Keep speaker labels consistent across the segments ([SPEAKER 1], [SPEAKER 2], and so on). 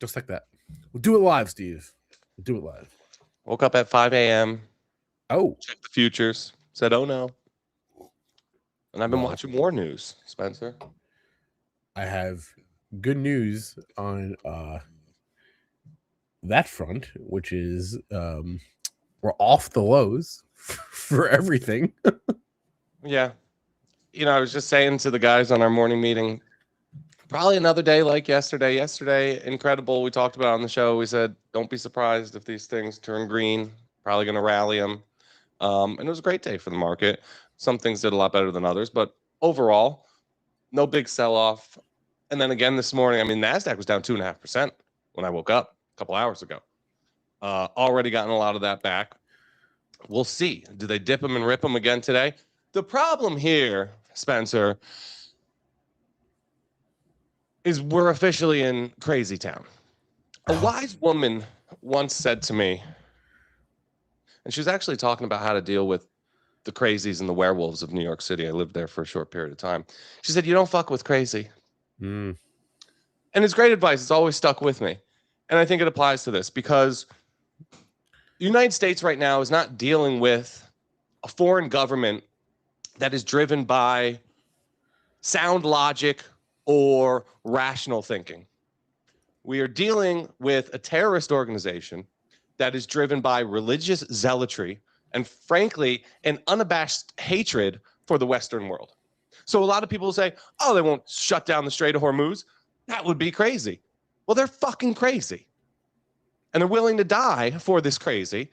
[SPEAKER 1] Just like that. We'll do it live, Steve. We'll do it live.
[SPEAKER 2] Woke up at 5 a.m.
[SPEAKER 1] Oh,
[SPEAKER 2] Checked the futures. Said, "Oh no." And I've been
[SPEAKER 1] well,
[SPEAKER 2] watching more news, Spencer.
[SPEAKER 1] I have good news on that front, which is we're off the lows for everything.
[SPEAKER 2] Yeah. I was just saying to the guys on our morning meeting, probably another day like yesterday. Yesterday, incredible. We talked about it on the show. We said, don't be surprised if these things turn green. Probably going to rally them. And it was a great day for the market. Some things did a lot better than others, but overall, no big sell off. And then again this morning, NASDAQ was down 2.5% when I woke up a couple hours ago. Already gotten a lot of that back. We'll see. Do they dip them and rip them again today? The problem here, Spencer, is we're officially in crazy town. A wise woman once said to me, and she was actually talking about how to deal with the crazies and the werewolves of New York City. I lived there for a short period of time. She said, you don't fuck with crazy.
[SPEAKER 1] Mm.
[SPEAKER 2] And it's great advice. It's always stuck with me. And I think it applies to this because the United States right now is not dealing with a foreign government that is driven by sound logic or rational thinking. We are dealing with a terrorist organization that is driven by religious zealotry and, frankly, an unabashed hatred for the Western world. So a lot of people say, oh, they won't shut down the Strait of Hormuz. That would be crazy. Well, they're fucking crazy. And they're willing to die for this crazy.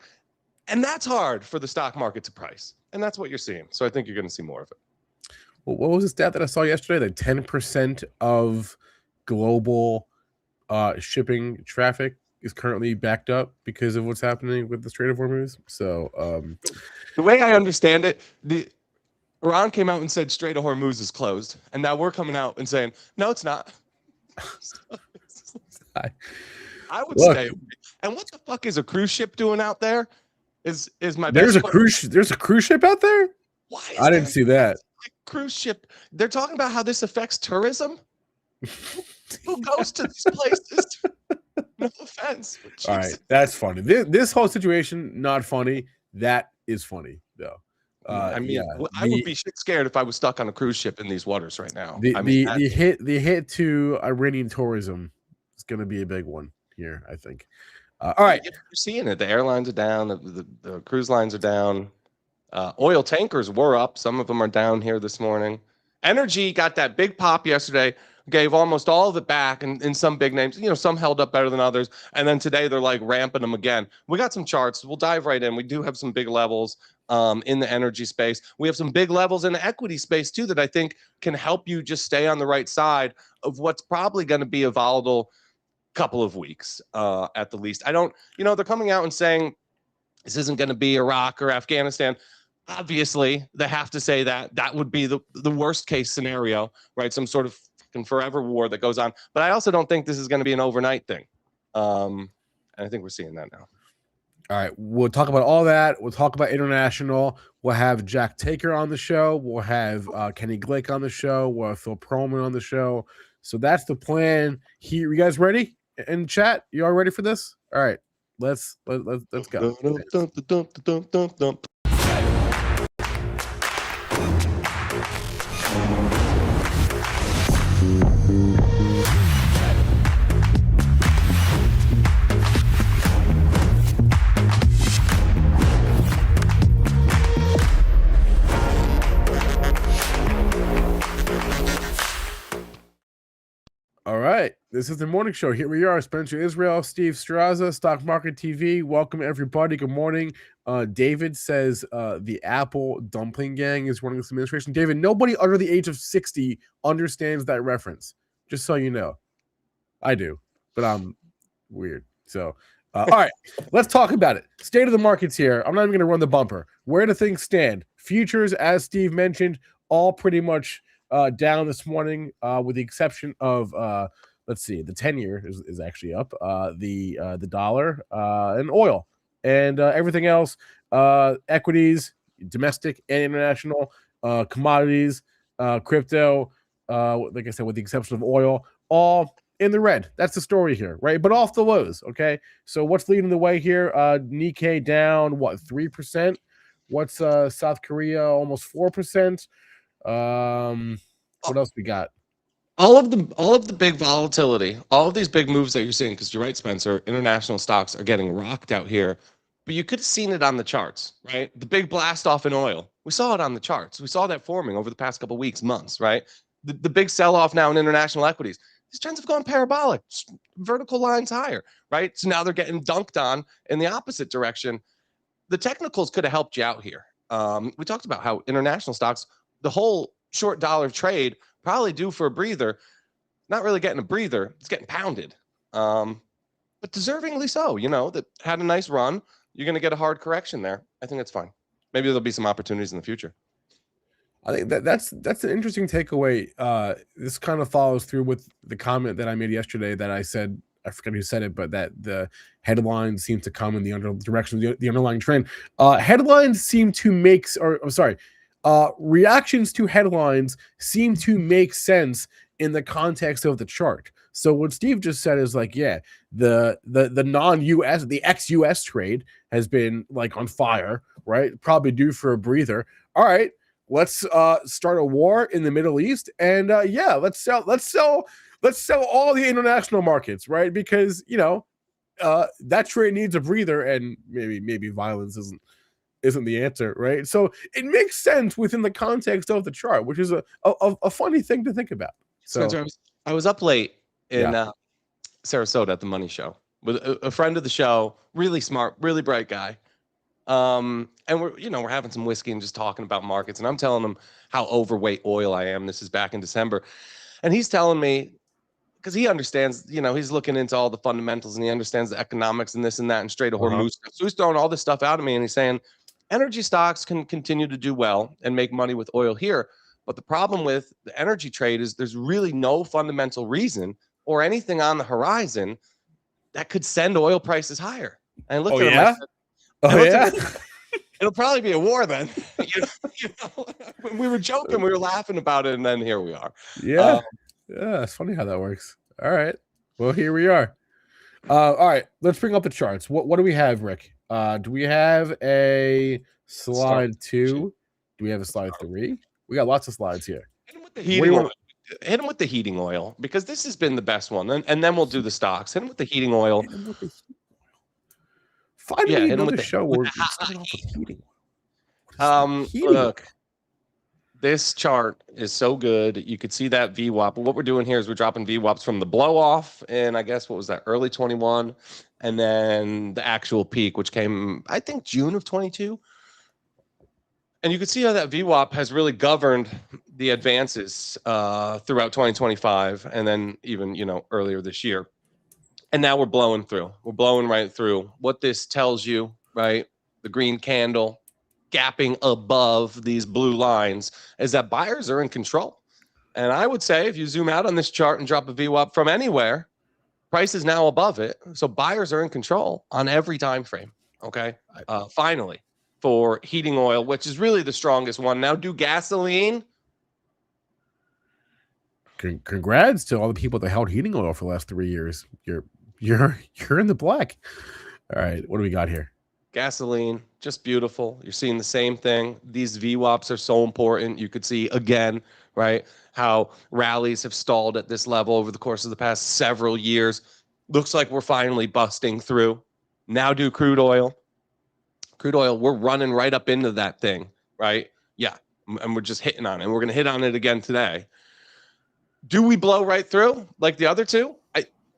[SPEAKER 2] And that's hard for the stock market to price. And that's what you're seeing. So I think you're going to see more of it.
[SPEAKER 1] Well, what was the stat that I saw yesterday? That 10% of global shipping traffic is currently backed up because of what's happening with the Strait of Hormuz. So
[SPEAKER 2] the way I understand it, Iran came out and said Strait of Hormuz is closed. And now we're coming out and saying, no, it's not. I would stay. And what the fuck is a cruise ship doing out there? Is my
[SPEAKER 1] there's a cruise there's a cruise ship out there?
[SPEAKER 2] Why
[SPEAKER 1] I didn't see that.
[SPEAKER 2] Cruise ship. They're talking about how this affects tourism. Who goes to these places? No offense.
[SPEAKER 1] All right, that's funny. This whole situation, not funny. That is funny though.
[SPEAKER 2] I would be shit scared if I was stuck on a cruise ship in these waters right now.
[SPEAKER 1] The hit to Iranian tourism is going to be a big one here, I think. All right,
[SPEAKER 2] you're seeing it. The airlines are down. The cruise lines are down. Oil tankers were up. Some of them are down here this morning. Energy got that big pop yesterday. Gave almost all of it back, and in some big names, some held up better than others. And then today they're like ramping them again. We got some charts. We'll dive right in. We do have some big levels in the energy space. We have some big levels in the equity space too that I think can help you just stay on the right side of what's probably going to be a volatile couple of weeks at the least. They're coming out and saying this isn't going to be Iraq or Afghanistan. Obviously, they have to say that would be the worst case scenario, right? Some sort of forever war that goes on. But I also don't think this is going to be an overnight thing. And I think we're seeing that now.
[SPEAKER 1] All right. We'll talk about all that. We'll talk about international. We'll have Jack Taker on the show. We'll have Kenny Glick on the show. We'll have Phil Perlman on the show. So that's the plan here. You guys ready in chat? You all ready for this? All right. Let's go. All right. This is the morning show. Here we are, Spencer Israel, Steve Strazza, Stock Market TV. Welcome, everybody. Good morning. David says the Apple Dumpling Gang is running this administration. David, nobody under the age of 60 understands that reference, just so you know. I do, but I'm weird. So, all right, let's talk about it. State of the markets here. I'm not even going to run the bumper. Where do things stand? Futures, as Steve mentioned, all pretty much down this morning, with the exception of let's see, the 10-year is actually up, the dollar and oil, and everything else, equities, domestic and international, commodities, crypto, like I said, with the exception of oil, all in the red. That's the story here, right? But off the lows. Okay. So what's leading the way here? Nikkei down what 3%? What's South Korea almost 4%? What else we got?
[SPEAKER 2] All of the big volatility, all of these big moves that you're seeing, because you're right, Spencer, international stocks are getting rocked out here. But you could have seen it on the charts, right? The big blast off in oil. We saw it on the charts. We saw that forming over the past couple of weeks, months, right? The big sell-off now in international equities. These trends have gone parabolic, vertical lines higher, right? So now they're getting dunked on in the opposite direction. The technicals could have helped you out here. We talked about how international stocks, the whole short dollar trade, probably due for a breather. Not really getting a breather, it's getting pounded. But deservingly so, that had a nice run. You're going to get a hard correction there. I think that's fine. Maybe there'll be some opportunities in the future.
[SPEAKER 1] I think that's an interesting takeaway. This kind of follows through with the comment that I made yesterday that I said, I forget who said it, but that the headlines seem to come in the direction of the underlying trend. Headlines seem to make, or I'm sorry, reactions to headlines seem to make sense in the context of the chart. So what Steve just said is like, yeah, the non-US, the ex-US trade has been like on fire, right? Probably due for a breather. All right, let's start a war in the Middle East, and yeah, let's sell all the international markets, right? Because that trade needs a breather, and maybe violence isn't the answer, right? So it makes sense within the context of the chart, which is a funny thing to think about. So
[SPEAKER 2] Spencer, I was up late in
[SPEAKER 1] yeah.
[SPEAKER 2] Sarasota at the Money Show with a friend of the show, really smart, really bright guy. And we're having some whiskey and just talking about markets. And I'm telling him how overweight oil I am. This is back in December. And he's telling me, because he understands, he's looking into all the fundamentals and he understands the economics and this and that and Strait of Hormuz. So he's throwing all this stuff out at me and he's saying, energy stocks can continue to do well and make money with oil here. But the problem with the energy trade is there's really no fundamental reason or anything on the horizon that could send oil prices higher. And I looked at him, I said, it'll probably be a war then. We were joking, we were laughing about it, and then here we are.
[SPEAKER 1] Yeah, it's funny how that works. All right, well, here we are. All right, let's bring up the charts. What do we have, Rick? Do we have a slide 2? Do we have a slide 3? We got lots of slides here.
[SPEAKER 2] Hit him with the heating oil. Hit him with the heating oil, because this has been the best one. And then we'll do the stocks. Hit him with the heating oil.
[SPEAKER 1] Finally, another show where we start off with heating oil.
[SPEAKER 2] Look, this chart is so good. You could see that VWAP. But what we're doing here is we're dropping VWAPs from the blow off, and I guess what was that, early 21, and then the actual peak, which came, I think, June of 22. And you can see how that VWAP has really governed the advances throughout 2025, and then even earlier this year. And now we're blowing through. We're blowing right through. What this tells you, right? The green candle gapping above these blue lines is that buyers are in control. And I would say if you zoom out on this chart and drop a VWAP from anywhere, price is now above it. So buyers are in control on every time frame. Okay. Finally, for heating oil, which is really the strongest one. Now do gasoline.
[SPEAKER 1] Congrats to all the people that held heating oil for the last 3 years. You're in the black. All right, what do we got here?
[SPEAKER 2] Gasoline, just beautiful. You're seeing the same thing. These VWAPs are so important. You could see again, right, how rallies have stalled at this level over the course of the past several years. Looks like we're finally busting through. Now do crude oil. Crude oil, we're running right up into that thing, right? Yeah, and we're just hitting on it. And we're going to hit on it again today. Do we blow right through like the other two?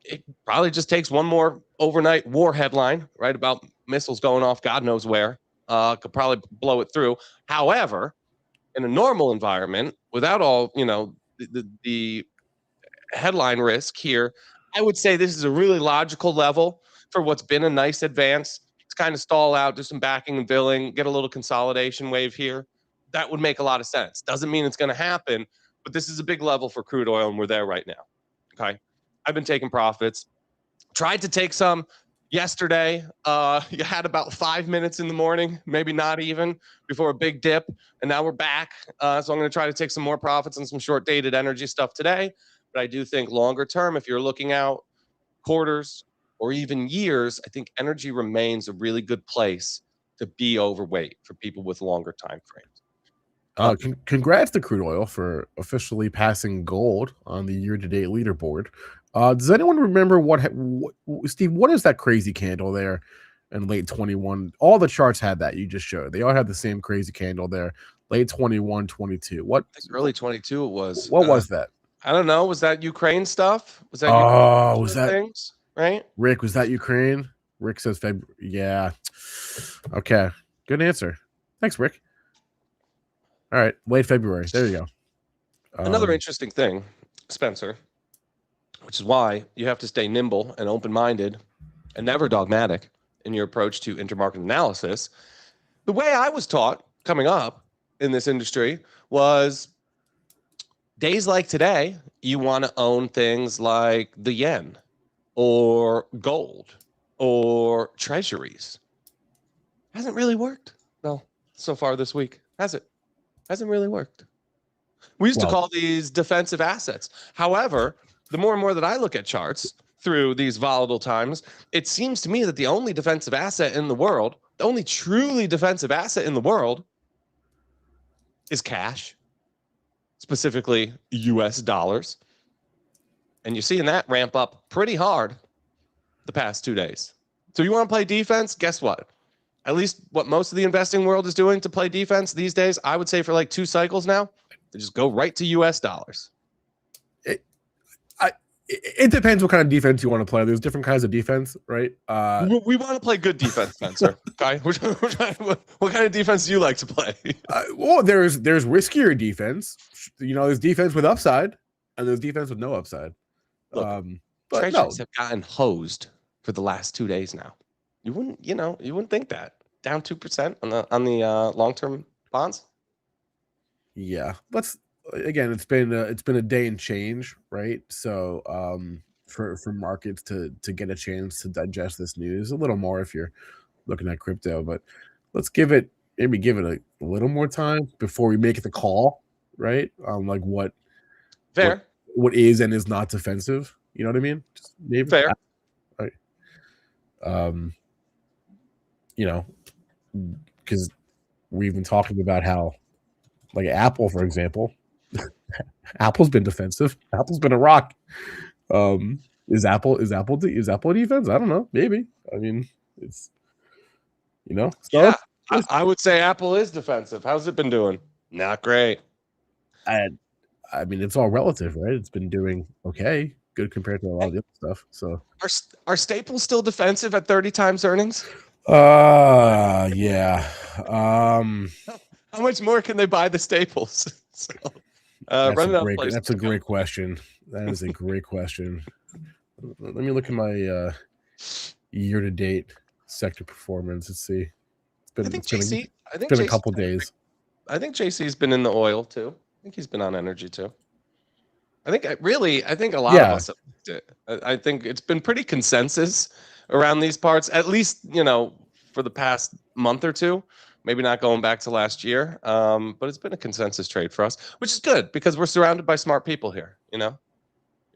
[SPEAKER 2] It probably just takes one more overnight war headline, right, about missiles going off God knows where. Could probably blow it through. However, in a normal environment, without all, the headline risk here, I would say this is a really logical level for what's been a nice advance. It's kind of stall out, do some backing and filling, get a little consolidation wave here. That would make a lot of sense. Doesn't mean it's going to happen, but this is a big level for crude oil, and we're there right now. Okay. I've been taking profits. Tried to take some yesterday. You had about 5 minutes in the morning, maybe not even, before a big dip. And now we're back. So I'm going to try to take some more profits and some short dated energy stuff today. But I do think longer term, if you're looking out quarters or even years, I think energy remains a really good place to be overweight for people with longer time frames.
[SPEAKER 1] Congrats to crude oil for officially passing gold on the year-to-date leaderboard. Does anyone remember Steve? What is that crazy candle there in late 21? All the charts had that you just showed. They all had the same crazy candle there, late 21, 22.
[SPEAKER 2] I think early 22 it was.
[SPEAKER 1] What was that?
[SPEAKER 2] I don't know. Was that Ukraine stuff? Was that
[SPEAKER 1] Ukraine was that
[SPEAKER 2] things? Right?
[SPEAKER 1] Rick, was that Ukraine? Rick says February. Yeah. Okay. Good answer. Thanks, Rick. All right. Late February. There you go.
[SPEAKER 2] Another interesting thing, Spencer, which is why you have to stay nimble and open-minded and never dogmatic in your approach to intermarket analysis. The way I was taught coming up in this industry was days like today, you want to own things like the yen or gold or treasuries. Hasn't really worked. No, so far this week, has it? Hasn't really worked. We used to call these defensive assets. However, the more and more that I look at charts through these volatile times, it seems to me that the only defensive asset in the world, the only truly defensive asset in the world is cash, specifically US dollars. And you're seeing that ramp up pretty hard the past 2 days. So you want to play defense? Guess what? At least what most of the investing world is doing to play defense these days, I would say for like 2 cycles now, they just go right to US dollars.
[SPEAKER 1] It depends what kind of defense you want to play. There's different kinds of defense, right?
[SPEAKER 2] We want to play good defense, Spencer. Okay, what kind of defense do you like to play?
[SPEAKER 1] Well, there's riskier defense. There's defense with upside, and there's defense with no upside.
[SPEAKER 2] Look, treasuries have gotten hosed for the last 2 days now. You wouldn't think that. Down 2% on the long-term bonds.
[SPEAKER 1] Yeah, again, it's been a day and change, right? So for markets to get a chance to digest this news a little more if you're looking at crypto, but let's give it a little more time before we make the call, right? Like what is and is not defensive. You know what I mean? Just maybe
[SPEAKER 2] fair.
[SPEAKER 1] Right. Because we've been talking about how, like Apple, for example, Apple's been defensive. Apple's been a rock. Is Apple a defense? I don't know. Maybe. I mean, it's So
[SPEAKER 2] yeah, I would say Apple is defensive. How's it been doing? Not great.
[SPEAKER 1] I mean, it's all relative, right? It's been doing okay, good compared to a lot of the other stuff. So
[SPEAKER 2] are staples still defensive at 30 times earnings?
[SPEAKER 1] Yeah.
[SPEAKER 2] How much more can they buy the staples?
[SPEAKER 1] That's a great question. That is a great question. Let me look at my year-to-date sector performance. Let's see. It's been a couple days.
[SPEAKER 2] I think JC's been in the oil too. I think he's been on energy too. I think a lot of us have. I think it's been pretty consensus around these parts, at least, for the past month or two. Maybe not going back to last year, but it's been a consensus trade for us, which is good because we're surrounded by smart people here. You don't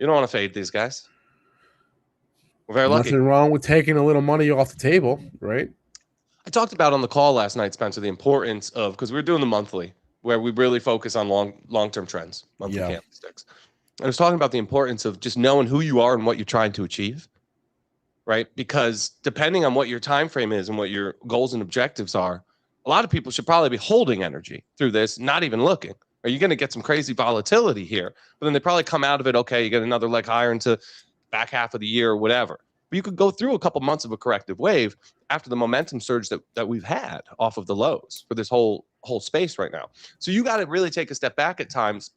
[SPEAKER 2] want to fade these guys. We're very lucky.
[SPEAKER 1] Nothing wrong with taking a little money off the table, right?
[SPEAKER 2] I talked about on the call last night, Spencer, the importance of, because we were doing the monthly, where we really focus on long-term trends, monthly candlesticks. I was talking about the importance of just knowing who you are and what you're trying to achieve, right? Because depending on what your time frame is and what your goals and objectives are, a lot of people should probably be holding energy through this, not even looking. Are you going to get some crazy volatility here? But then they probably come out of it, okay, you get another leg higher into back half of the year or whatever. But you could go through a couple months of a corrective wave after the momentum surge that we've had off of the lows for this whole space right now. So you got to really take a step back at times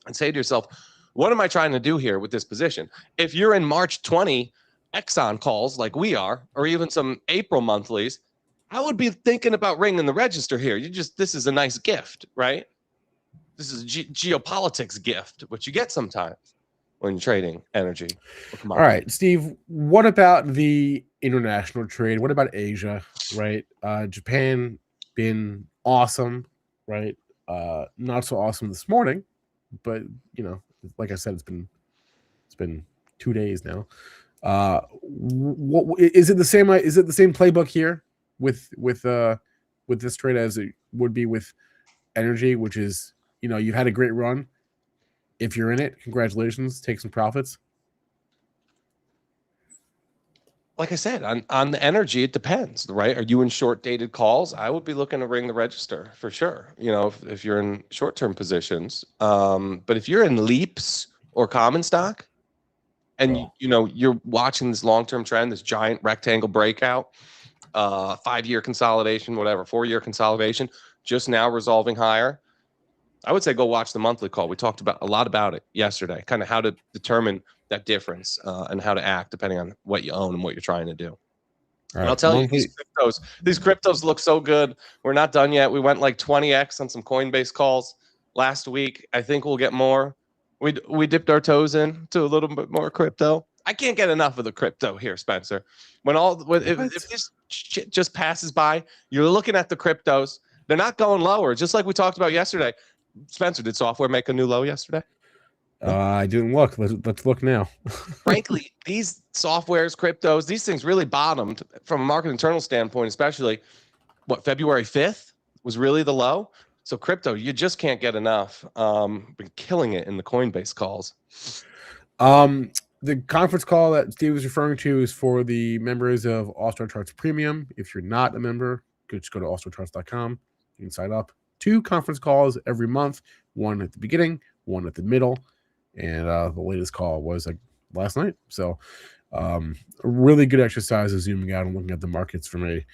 [SPEAKER 2] and say to yourself, what am I trying to do here with this position? If you're in March 20 Exxon calls like we are, or even some April monthlies, I would be thinking about ringing the register here. This is a nice gift, right? This is a geopolitics gift, which you get sometimes when you're trading energy.
[SPEAKER 1] All right, Steve, what about the international trade? What about Asia, right? Japan been awesome, right? Not so awesome this morning, but like I said, it's been It's been 2 days now. What is it the same? Is it the same playbook here with this trade as it would be with energy, which is you've had a great run. If you're in it, congratulations, take some profits.
[SPEAKER 2] Like I said, on the energy, it depends, right? Are you in short dated calls? I would be looking to ring the register for sure. If you're in short term positions, but if you're in leaps or common stock, and you're watching this long term trend, this giant rectangle breakout, 5-year consolidation, whatever, 4-year consolidation, just now resolving higher. I would say go watch the monthly call. We talked a lot about it yesterday, kind of how to determine that difference and how to act depending on what you own and what you're trying to do. And I'll tell you, these cryptos look so good. We're not done yet. We went like 20x on some Coinbase calls last week. I think we'll get more. We dipped our toes in to a little bit more crypto. I can't get enough of the crypto here, Spencer. If this shit just passes by, you're looking at the cryptos. They're not going lower, just like we talked about yesterday. Spencer, did software make a new low yesterday?
[SPEAKER 1] I didn't look. Let's look now.
[SPEAKER 2] Frankly, these softwares, cryptos, these things really bottomed from a market internal standpoint, especially February 5th was really the low. So crypto, you just can't get enough. Been killing it in the Coinbase calls.
[SPEAKER 1] The conference call that Steve was referring to is for the members of All-Star Charts Premium. If you're not a member, just go to allstarcharts.com. You can sign up. 2 conference calls every month, one at the beginning, one at the middle, and the latest call was like last night. So a really good exercise of zooming out and looking at the markets from a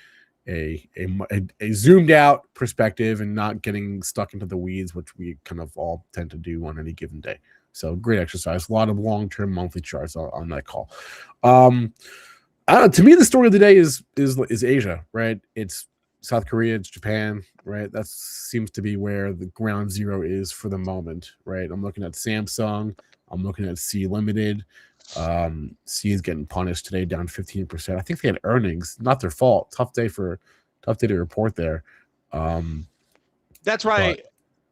[SPEAKER 1] zoomed out perspective and not getting stuck into the weeds, which we kind of all tend to do on any given day. So great exercise. A lot of long-term monthly charts on that call. To me, the story of the day is Asia, right? It's South Korea, it's Japan, right? That seems to be where the ground zero is for the moment, right? I'm looking at Samsung. I'm looking at C Limited. C is getting punished today, down 15%. I think they had earnings, not their fault. Tough day to report there.
[SPEAKER 2] That's right.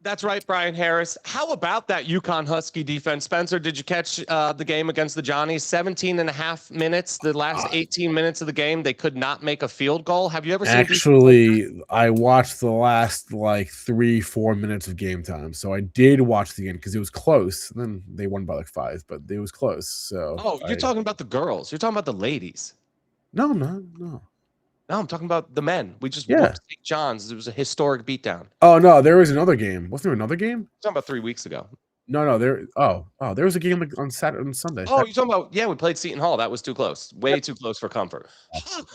[SPEAKER 2] That's right, Brian Harris. How about that UConn Husky defense? Spencer, did you catch the game against the Johnnies? 17 and a half minutes, the last 18 minutes of the game, they could not make a field goal. Have you ever seen?
[SPEAKER 1] Actually, I watched the last 3-4 minutes of game time. So I did watch the end because it was close. Then they won by 5, but it was close. So
[SPEAKER 2] you're talking about the girls. You're talking about the ladies.
[SPEAKER 1] No.
[SPEAKER 2] No, I'm talking about the men. We just whooped St. John's. It was a historic beatdown.
[SPEAKER 1] Oh no, there was another game. Wasn't there another game?
[SPEAKER 2] I'm talking about 3 weeks ago.
[SPEAKER 1] No, there. There was a game on Saturday and Sunday.
[SPEAKER 2] Oh, you're talking about we played Seton Hall. That was too close, way too close for comfort.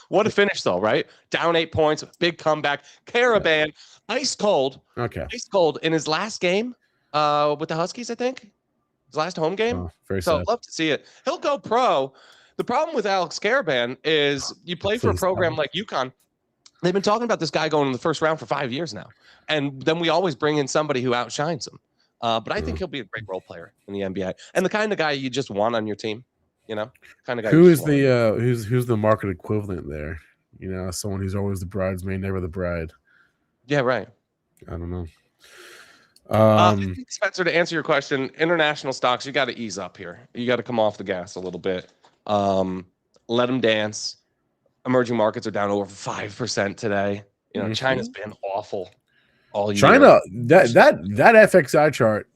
[SPEAKER 2] What a finish though, right? Down 8 points, big comeback. Caravan, ice cold.
[SPEAKER 1] Okay,
[SPEAKER 2] ice cold in his last game with the Huskies, I think. His last home game.
[SPEAKER 1] Oh, very
[SPEAKER 2] so
[SPEAKER 1] sad.
[SPEAKER 2] Love to see it. He'll go pro. The problem with Alex Caravan is you play for a program like UConn. They've been talking about this guy going in the first round for 5 years now. And then we always bring in somebody who outshines him. But I think he'll be a great role player in the NBA and the kind of guy you just want on your team, kind of guy.
[SPEAKER 1] Who's the market equivalent there? Someone who's always the bridesmaid, never the bride.
[SPEAKER 2] Yeah, right.
[SPEAKER 1] I don't know.
[SPEAKER 2] I think, Spencer, to answer your question, international stocks, you got to ease up here. You got to come off the gas a little bit. Let them dance. Emerging markets are down over 5% today. China's been awful all year.
[SPEAKER 1] China, that FXI chart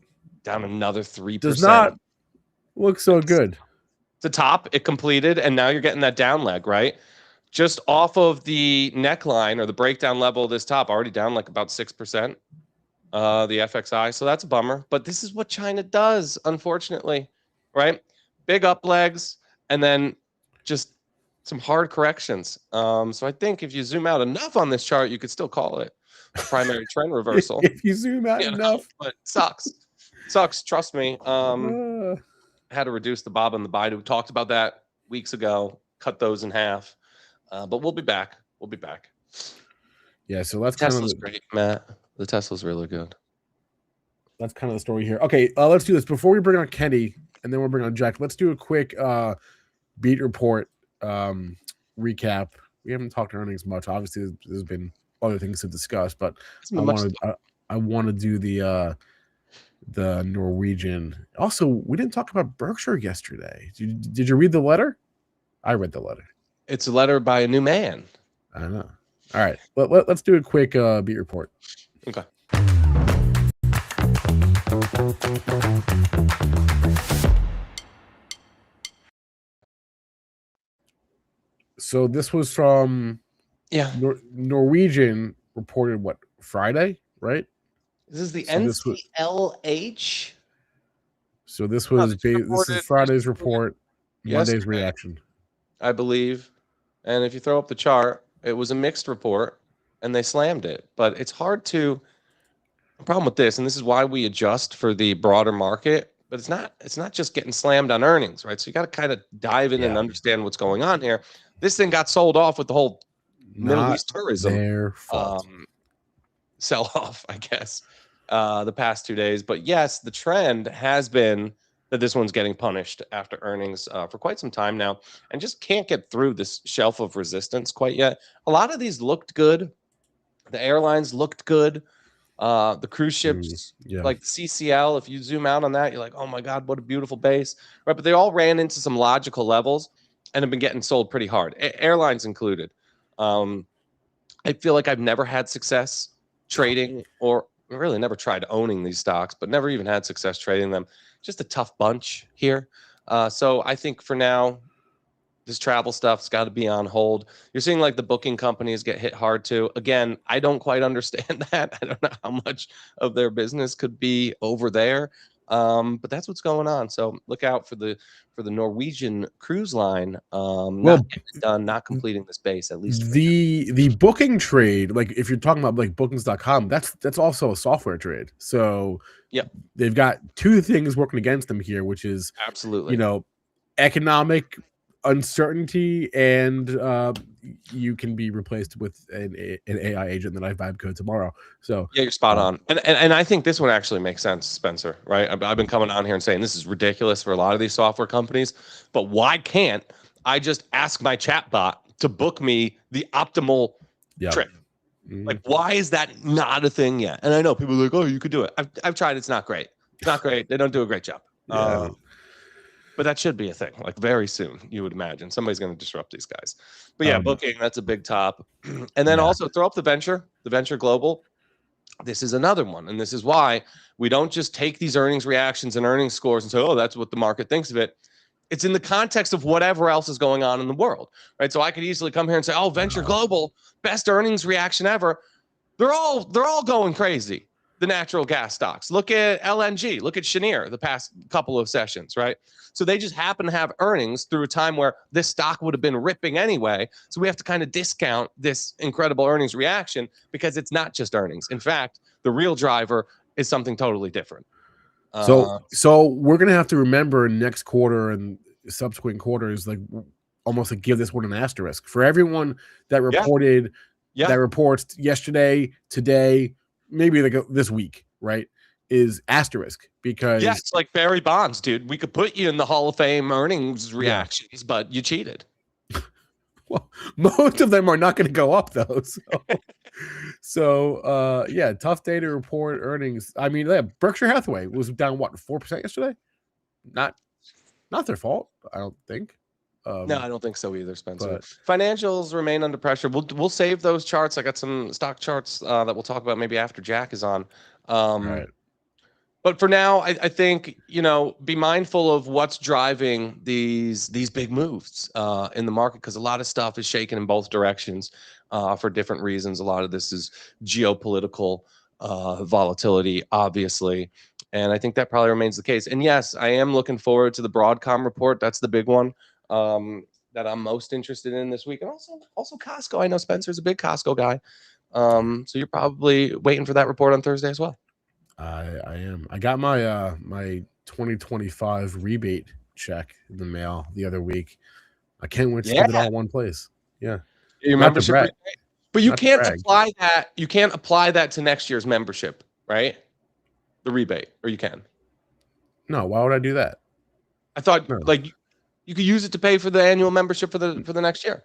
[SPEAKER 2] down another 3%.
[SPEAKER 1] Does not look so good.
[SPEAKER 2] The top, it completed, and now you're getting that down leg, right? Just off of the neckline or the breakdown level of this top, already down about 6%. The FXI, so that's a bummer. But this is what China does, unfortunately, right? Big up legs, and then just some hard corrections. So I think if you zoom out enough on this chart, you could still call it a primary trend reversal.
[SPEAKER 1] If you zoom out enough.
[SPEAKER 2] But sucks. Trust me. Had to reduce the bob and the bide. We talked about that weeks ago. Cut those in half. But we'll be back.
[SPEAKER 1] Yeah, so that's
[SPEAKER 2] Tesla's great, Matt. The Tesla's really good.
[SPEAKER 1] That's kind of the story here. Okay, let's do this. Before we bring on Kenny, and then we'll bring on Jack, let's do a quick beat report recap. We haven't talked earnings much. Obviously, there's been other things to discuss, but I want to do the Norwegian. Also, we didn't talk about Berkshire yesterday. Did you read the letter? I read the letter.
[SPEAKER 2] It's a letter by a new man.
[SPEAKER 1] I know. All right, let's do a quick beat report.
[SPEAKER 2] Okay.
[SPEAKER 1] So this was from Norwegian reported what, Friday, right?
[SPEAKER 2] This is the
[SPEAKER 1] So this was-
[SPEAKER 2] NCLH.
[SPEAKER 1] So this was this is Friday's report, Monday's reaction,
[SPEAKER 2] I believe. And if you throw up the chart, it was a mixed report, and they slammed it. But it's hard to. The problem with this, and this is why we adjust for the broader market. But it's not just getting slammed on earnings, right? So you got to kind of dive in and understand what's going on here. This thing got sold off with the whole Middle East tourism
[SPEAKER 1] their fault.
[SPEAKER 2] Sell off, I guess, the past 2 days. But yes, the trend has been that this one's getting punished after earnings for quite some time now, and just can't get through this shelf of resistance quite yet. A lot of these looked good. The airlines looked good. The cruise ships, like CCL, if you zoom out on that, you're like, oh my God, what a beautiful base, right? But they all ran into some logical levels and have been getting sold pretty hard, airlines included. I feel like I've never had success trading, or really never tried owning these stocks, but never even had success trading them. Just a tough bunch here. So I think for now, this travel stuff's got to be on hold. You're seeing like the booking companies get hit hard too. Again, I don't quite understand that. I don't know how much of their business could be over there. But that's what's going on. So look out for the Norwegian cruise line. Not getting it done, not completing the space, at least.
[SPEAKER 1] The booking trade, like if you're talking about like bookings.com, that's also a software trade. So they've got two things working against them here, which is
[SPEAKER 2] absolutely,
[SPEAKER 1] economic uncertainty, and you can be replaced with an AI agent that I vibe code tomorrow. So
[SPEAKER 2] yeah, you're spot on. And I think this one actually makes sense, Spencer, right? I've been coming on here and saying this is ridiculous for a lot of these software companies, but why can't I just ask my chatbot to book me the optimal trip? Like, why is that not a thing yet? And I know people are like, oh, you could do it. I've tried. It's not great. It's not great. They don't do a great job. But that should be a thing, like very soon, you would imagine. Somebody's going to disrupt these guys. But yeah, booking, that's a big top. And then also throw up the venture global. This is another one. And this is why we don't just take these earnings reactions and earnings scores and say, oh, that's what the market thinks of it. It's in the context of whatever else is going on in the world, right? So I could easily come here and say, oh, venture global, best earnings reaction ever. They're all going crazy. The natural gas stocks. Look at LNG. Look at Cheniere the past couple of sessions, right? So they just happen to have earnings through a time where this stock would have been ripping anyway. So we have to kind of discount this incredible earnings reaction because it's not just earnings. In fact, the real driver is something totally different.
[SPEAKER 1] So we're gonna have to remember next quarter and subsequent quarters, like almost like give this one an asterisk for everyone that reported that reports yesterday, today, maybe like this week, right? Is asterisk, because
[SPEAKER 2] it's like Barry Bonds, dude. We could put you in the Hall of Fame earnings reactions, but you cheated.
[SPEAKER 1] Well, most of them are not going to go up though. So tough day to report earnings. I mean, Berkshire Hathaway was down 4% yesterday. Not their fault, I don't think.
[SPEAKER 2] No, I don't think so either, Spencer. Financials remain under pressure. We'll save those charts. I got some stock charts that we'll talk about maybe after Jack is on.
[SPEAKER 1] Right.
[SPEAKER 2] But for now, I think, be mindful of what's driving these big moves in the market, because a lot of stuff is shaking in both directions for different reasons. A lot of this is geopolitical volatility, obviously. And I think that probably remains the case. And yes, I am looking forward to the Broadcom report. That's the big one that I'm most interested in this week. And also Costco. I know Spencer's a big Costco guy. So you're probably waiting for that report on Thursday as well.
[SPEAKER 1] I am. I got my my 2025 rebate check in the mail the other week. I can't wait to spend it all in one place. Yeah.
[SPEAKER 2] Your membership rebate. But you can't apply that. You can't apply that to next year's membership, right? The rebate, or you can.
[SPEAKER 1] No, why would I do that?
[SPEAKER 2] I thought like you could use it to pay for the annual membership for the next year.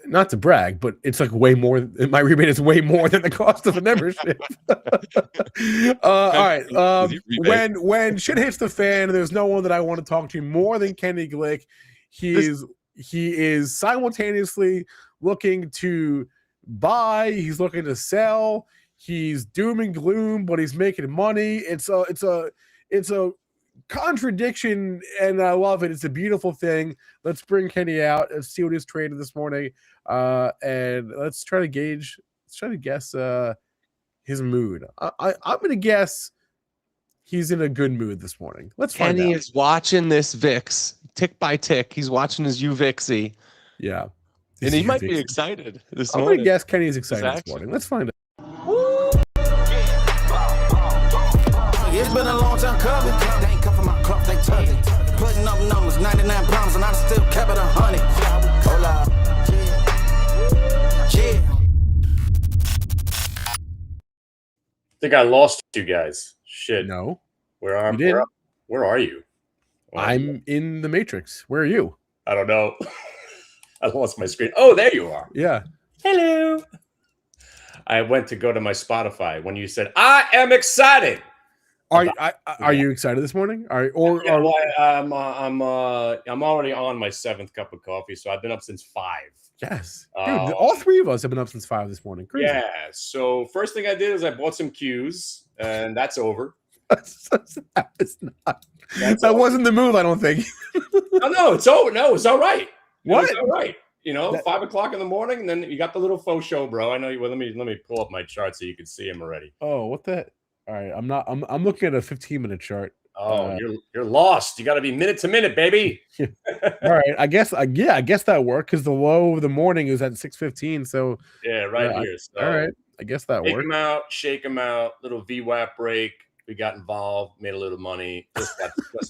[SPEAKER 1] not to brag, but it's like way more. My rebate is way more than the cost of a membership. All right. When shit hits the fan, there's no one that I want to talk to more than Kenny Glick. He is simultaneously looking to buy. He's looking to sell. He's doom and gloom, but he's making money. It's a contradiction, and I love it. It's a beautiful thing. Let's bring Kenny out and see what he's traded this morning, and let's try to guess his mood. I'm gonna guess he's in a good mood this morning. Let's find out.
[SPEAKER 2] Kenny is watching this VIX tick by tick. He's watching his UVIXy.
[SPEAKER 1] Yeah,
[SPEAKER 2] and he might be excited this
[SPEAKER 1] morning. I'm gonna guess Kenny's excited this morning. Let's find out.
[SPEAKER 3] It's been a long time coming. They ain't come from my club, they turned it. Putting up numbers, 99 pounds, and I still kept it 100. Hola. Yeah.
[SPEAKER 4] I think I lost you guys. Shit.
[SPEAKER 1] No.
[SPEAKER 4] Where are you?
[SPEAKER 1] I'm in the Matrix. Where are you?
[SPEAKER 4] I don't know. I lost my screen. Oh, there you are.
[SPEAKER 1] Yeah.
[SPEAKER 4] Hello. I went to go to my Spotify when you said, I am excited.
[SPEAKER 1] Are you excited this morning? I'm
[SPEAKER 4] already on my 7th cup of coffee, so I've been up since 5.
[SPEAKER 1] Yes, dude, all 3 of us have been up since 5 this morning. Crazy.
[SPEAKER 4] Yeah. So first thing I did is I bought some cues, and that's over.
[SPEAKER 1] That wasn't the move, I don't think.
[SPEAKER 4] No, it's over. No, it's all right.
[SPEAKER 1] What?
[SPEAKER 4] It's all right. 5 o'clock in the morning, and then you got the little faux show, bro. I know you. Well, let me pull up my chart so you can see him already.
[SPEAKER 1] Oh, what the? All right, I'm looking at a 15-minute chart.
[SPEAKER 4] Oh, you're lost. You got to be minute to minute, baby.
[SPEAKER 1] Yeah. All right, I guess that worked because the low of the morning is at 6:15. So
[SPEAKER 4] yeah, here. So,
[SPEAKER 1] all right, I guess that worked.
[SPEAKER 4] Shake him out. Little VWAP break. We got involved, made a little money. Just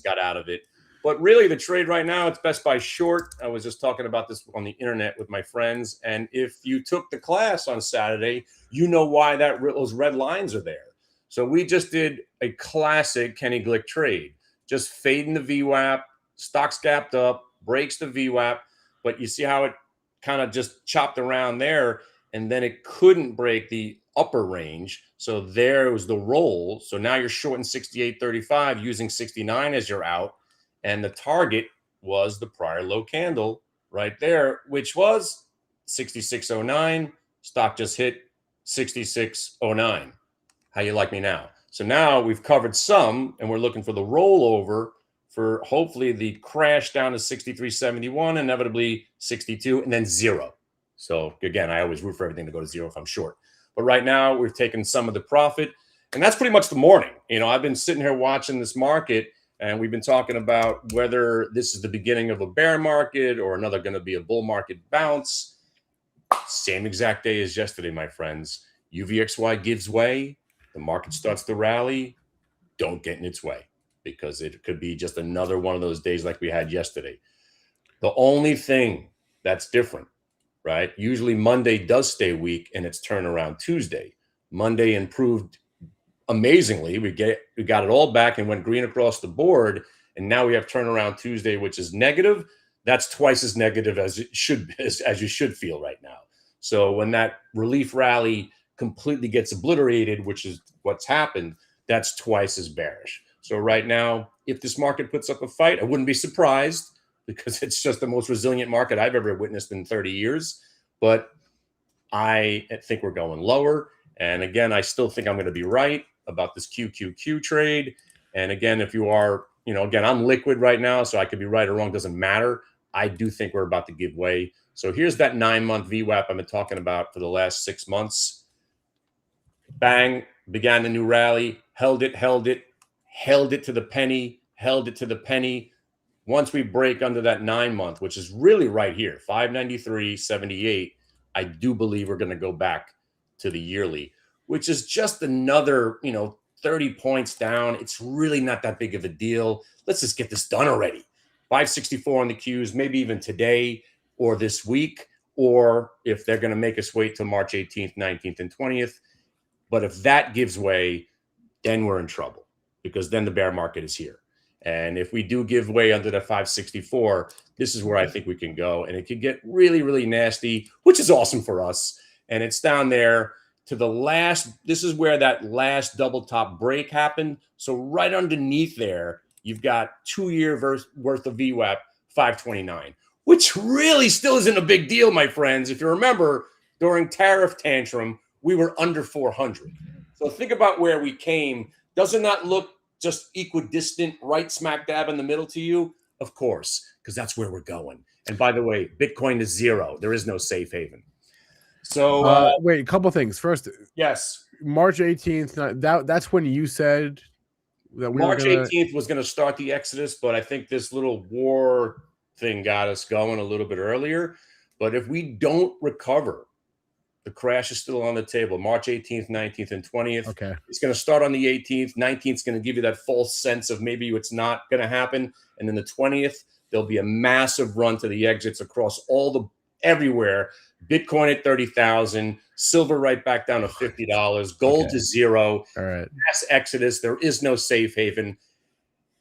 [SPEAKER 4] got out of it. But really, the trade right now, it's Best Buy short. I was just talking about this on the internet with my friends, and if you took the class on Saturday, you know why those red lines are there. So we just did a classic Kenny Glick trade, just fading the VWAP, stocks gapped up, breaks the VWAP, but you see how it kind of just chopped around there, and then it couldn't break the upper range. So there was the roll. So now you're short in 68.35 using 69 as your out, and the target was the prior low candle right there, which was 66.09. Stock just hit 66.09. How you like me now? So now we've covered some, and we're looking for the rollover for hopefully the crash down to 63.71, inevitably 62, and then 0. So again, I always root for everything to go to 0 if I'm short. But right now we've taken some of the profit, and that's pretty much the morning. I've been sitting here watching this market, and we've been talking about whether this is the beginning of a bear market or another going to be a bull market bounce. Same exact day as yesterday, my friends. UVXY gives way. The market starts to rally. Don't get in its way, because it could be just another one of those days like we had yesterday. The only thing that's different, right? Usually Monday does stay weak, and it's turnaround Tuesday. Monday improved amazingly. We got it all back and went green across the board, and now we have turnaround Tuesday, which is negative. That's twice as negative as you should feel right now. So when that relief rally completely gets obliterated, which is what's happened, that's twice as bearish. So right now, if this market puts up a fight, I wouldn't be surprised, because it's just the most resilient market I've ever witnessed in 30 years. But I think we're going lower. And again, I still think I'm going to be right about this QQQ trade. And again, if you are, again, I'm liquid right now, so I could be right or wrong, doesn't matter. I do think we're about to give way. So here's that 9-month VWAP I've been talking about for the last 6 months. Bang, began the new rally, held it to the penny, Once we break under that 9-month, which is really right here, 593.78, I do believe we're going to go back to the yearly, which is just another, 30 points down. It's really not that big of a deal. Let's just get this done already. 564 on the Qs, maybe even today or this week, or if they're going to make us wait till March 18th, 19th, and 20th. But if that gives way, then we're in trouble, because then the bear market is here. And if we do give way under the 564, this is where I think we can go. And it could get really, really nasty, which is awesome for us. And it's down there to the last. This is where that last double top break happened. So right underneath there, you've got 2 year worth of VWAP 529, which really still isn't a big deal, my friends. If you remember, during tariff tantrum, we were under 400. So think about where we came. Does it not look just equidistant, right smack dab in the middle to you? Of course, because that's where we're going. And by the way, Bitcoin is zero. There is no safe haven. So
[SPEAKER 1] wait, a couple things. First,
[SPEAKER 4] yes,
[SPEAKER 1] March 18th. That's when you said that we
[SPEAKER 4] March
[SPEAKER 1] were gonna...
[SPEAKER 4] 18th was going to start the exodus, but I think this little war thing got us going a little bit earlier. But if we don't recover, the crash is still on the table. March 18th, 19th, and 20th.
[SPEAKER 1] Okay.
[SPEAKER 4] It's going to start on the 18th. 19th is going to give you that false sense of maybe it's not going to happen. And then the 20th, there'll be a massive run to the exits across everywhere. Bitcoin at 30,000, silver right back down to $50, gold to zero.
[SPEAKER 1] All right.
[SPEAKER 4] Mass exodus. There is no safe haven.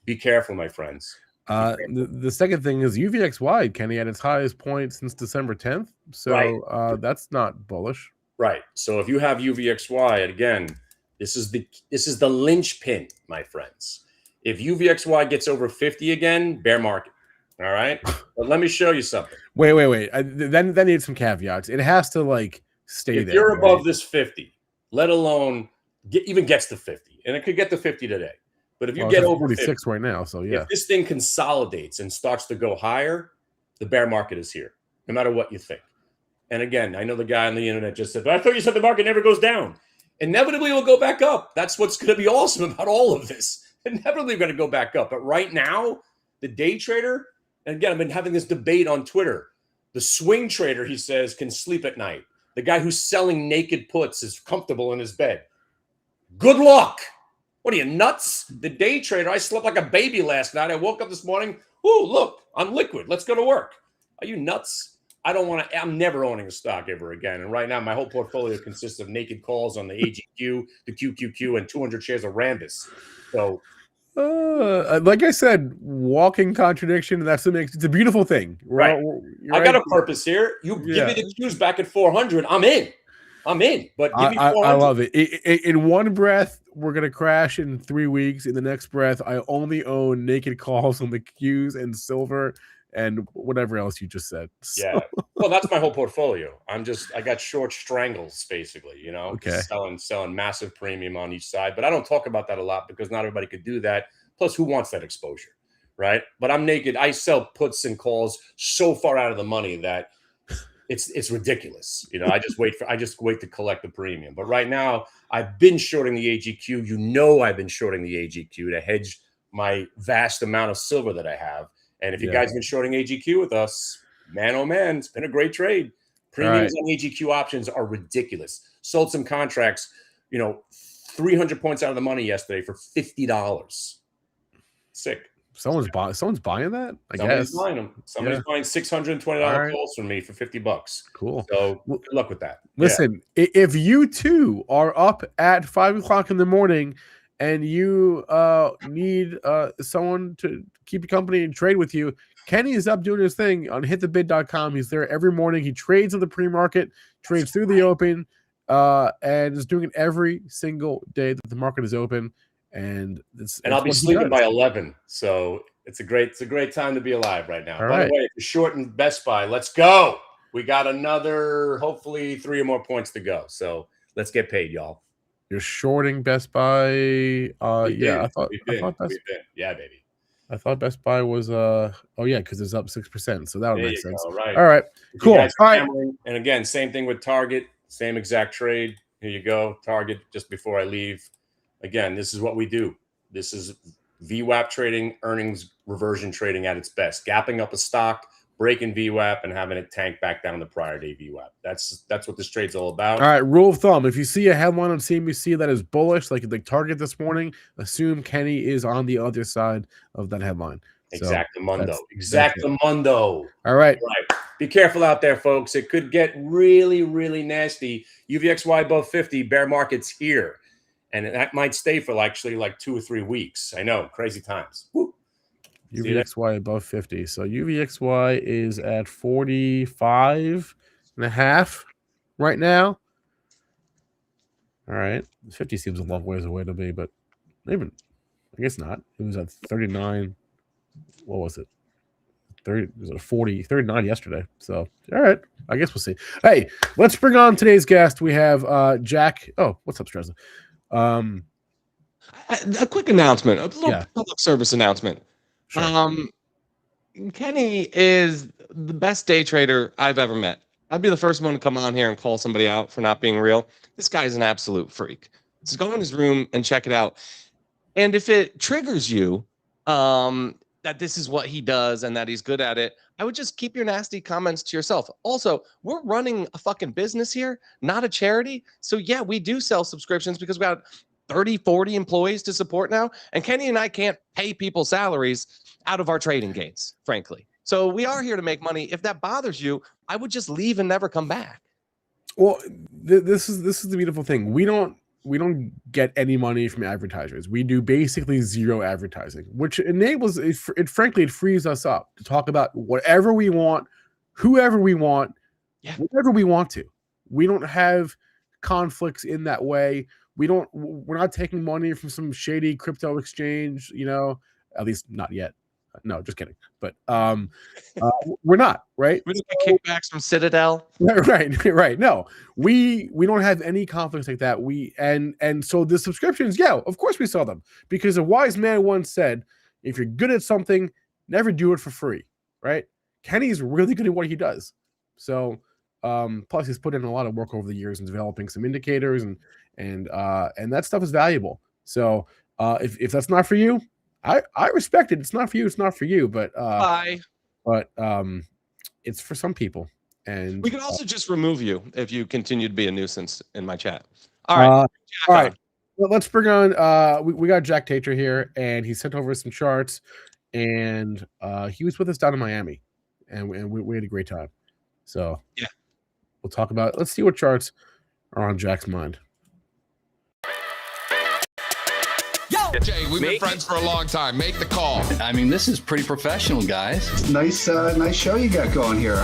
[SPEAKER 4] Be careful, my friends.
[SPEAKER 1] The second thing is UVXY, Kenny, at its highest point since December 10th. So
[SPEAKER 4] Right.
[SPEAKER 1] That's not bullish.
[SPEAKER 4] Right. So if you have UVXY, and again, this is the linchpin, my friends. If UVXY gets over 50 again, bear market. All right. But let me show you something.
[SPEAKER 1] Wait. Then needs some caveats. It has to stay
[SPEAKER 4] if
[SPEAKER 1] there.
[SPEAKER 4] You're above this 50, let alone even gets to 50, and it could get to 50 today. But if you get over
[SPEAKER 1] 46 right now, so yeah.
[SPEAKER 4] If this thing consolidates and starts to go higher, the bear market is here, no matter what you think. And again, I know the guy on the internet just said, but I thought you said the market never goes down. Inevitably, it will go back up. That's what's going to be awesome about all of this. Inevitably, going to go back up. But right now, the day trader, and again, I've been having this debate on Twitter. The swing trader, he says, can sleep at night. The guy who's selling naked puts is comfortable in his bed. Good luck. What are you, nuts? The day trader, I slept like a baby last night. I woke up this morning. Oh, look, I'm liquid. Let's go to work. Are you nuts? I'm never owning a stock ever again. And right now, my whole portfolio consists of naked calls on the AGQ, the QQQ, and 200 shares of Rambus. So,
[SPEAKER 1] like I said, walking contradiction. It's a beautiful thing.
[SPEAKER 4] Right. I got a purpose here. You give me the Qs back at 400. I'm in. But give me 400.
[SPEAKER 1] I love it. In one breath, we're going to crash in 3 weeks. In the next breath, I only own naked calls on the Qs and silver and whatever else you just said. So.
[SPEAKER 4] Yeah. Well, that's my whole portfolio. I got short strangles, basically,
[SPEAKER 1] Okay.
[SPEAKER 4] selling massive premium on each side. But I don't talk about that a lot because not everybody could do that. Plus, who wants that exposure, right? But I'm naked. I sell puts and calls so far out of the money that it's ridiculous. I just wait to collect the premium. But right now, I've been shorting the AGQ. I've been shorting the AGQ to hedge my vast amount of silver that I have. And if you guys have been shorting AGQ with us, man, oh man, it's been a great trade. Premiums on AGQ options are ridiculous. Sold some contracts, 300 points out of the money yesterday for $50. Sick.
[SPEAKER 1] Someone's buying that.
[SPEAKER 4] Somebody's buying them. Somebody's buying $620 calls from me for $50.
[SPEAKER 1] Cool.
[SPEAKER 4] So good luck with that.
[SPEAKER 1] Listen, if you too are up at 5 o'clock in the morning and you need someone to keep you company and trade with you, Kenny is up doing his thing on hitthebid.com. He's there every morning. He trades in the pre-market, trades through the open, and is doing it every single day that the market is open. And
[SPEAKER 4] I'll be sleeping by 11, so it's a great time to be alive right now. By the way, if you're short in Best Buy, let's go. We got another, hopefully 3 or more points to go. So let's get paid, y'all.
[SPEAKER 1] You're shorting Best Buy. I thought
[SPEAKER 4] yeah, baby.
[SPEAKER 1] I thought Best Buy was because it's up 6%, so that would make sense.
[SPEAKER 4] Go, right.
[SPEAKER 1] All right, cool. All right,
[SPEAKER 4] and again, same thing with Target, same exact trade. Here you go, Target. Just before I leave. Again, this is what we do. This is VWAP trading, earnings reversion trading at its best. Gapping up a stock, breaking VWAP, and having it tank back down the prior day VWAP. That's what this trade's all about.
[SPEAKER 1] All right, rule of thumb. If you see a headline on CNBC that is bullish, like Target this morning, assume Kenny is on the other side of that headline.
[SPEAKER 4] Exactamundo. Exactamundo.
[SPEAKER 1] All right.
[SPEAKER 4] Be careful out there, folks. It could get really, really nasty. UVXY above 50, bear market's here. And that might stay for actually like 2 or 3 weeks. I know, crazy times. Woo.
[SPEAKER 1] UVXY above 50. So UVXY is at 45.5 right now. All right. 50 seems a long ways away to me, but even I guess not. It was at 39. What was it? 30, it was at 40, 39 yesterday. So, all right. I guess we'll see. Hey, let's bring on today's guest. We have Jack. Oh, what's up, Strazza?
[SPEAKER 2] A quick announcement, a little
[SPEAKER 1] Yeah.
[SPEAKER 2] public service announcement.
[SPEAKER 1] Sure.
[SPEAKER 2] Kenny is the best day trader I've ever met. I'd be the first one to come on here and call somebody out for not being real. This guy's an absolute freak. So go in his room and check it out. And if it triggers you, that this is what he does and that he's good at it, I would just keep your nasty comments to yourself. Also, we're running a fucking business here, not a charity. So yeah, we do sell subscriptions because we got 30, 40 employees to support now. And Kenny and I can't pay people salaries out of our trading gains, frankly. So we are here to make money. If that bothers you, I would just leave and never come back.
[SPEAKER 1] Well, this is the beautiful thing. We don't get any money from advertisers. We do basically zero advertising, which enables it. Frankly, it frees us up to talk about whatever we want, whoever we want, whatever we want to. We don't have conflicts in that way. We're not taking money from some shady crypto exchange, at least not yet. No, just kidding. But we're not, right?
[SPEAKER 2] We don't get kickbacks from Citadel.
[SPEAKER 1] Right. No, we don't have any conflicts like that. And so the subscriptions, yeah, of course we sell them, because a wise man once said, if you're good at something, never do it for free, right? Kenny's really good at what he does. So plus he's put in a lot of work over the years in developing some indicators and that stuff is valuable. So if that's not for you, I respect it. It's not for you. It's not for you. But it's for some people. And
[SPEAKER 2] we could also just remove you if you continue to be a nuisance in my chat. All right.
[SPEAKER 1] All right. Well, let's bring on. We got Jack Tater here, and he sent over some charts, and he was with us down in Miami, and we had a great time. So
[SPEAKER 2] yeah,
[SPEAKER 1] we'll talk about it. Let's see what charts are on Jack's mind.
[SPEAKER 5] Jay, we've been friends for a long time. Make the call.
[SPEAKER 6] I mean, this is pretty professional, guys.
[SPEAKER 7] Nice show you got going here.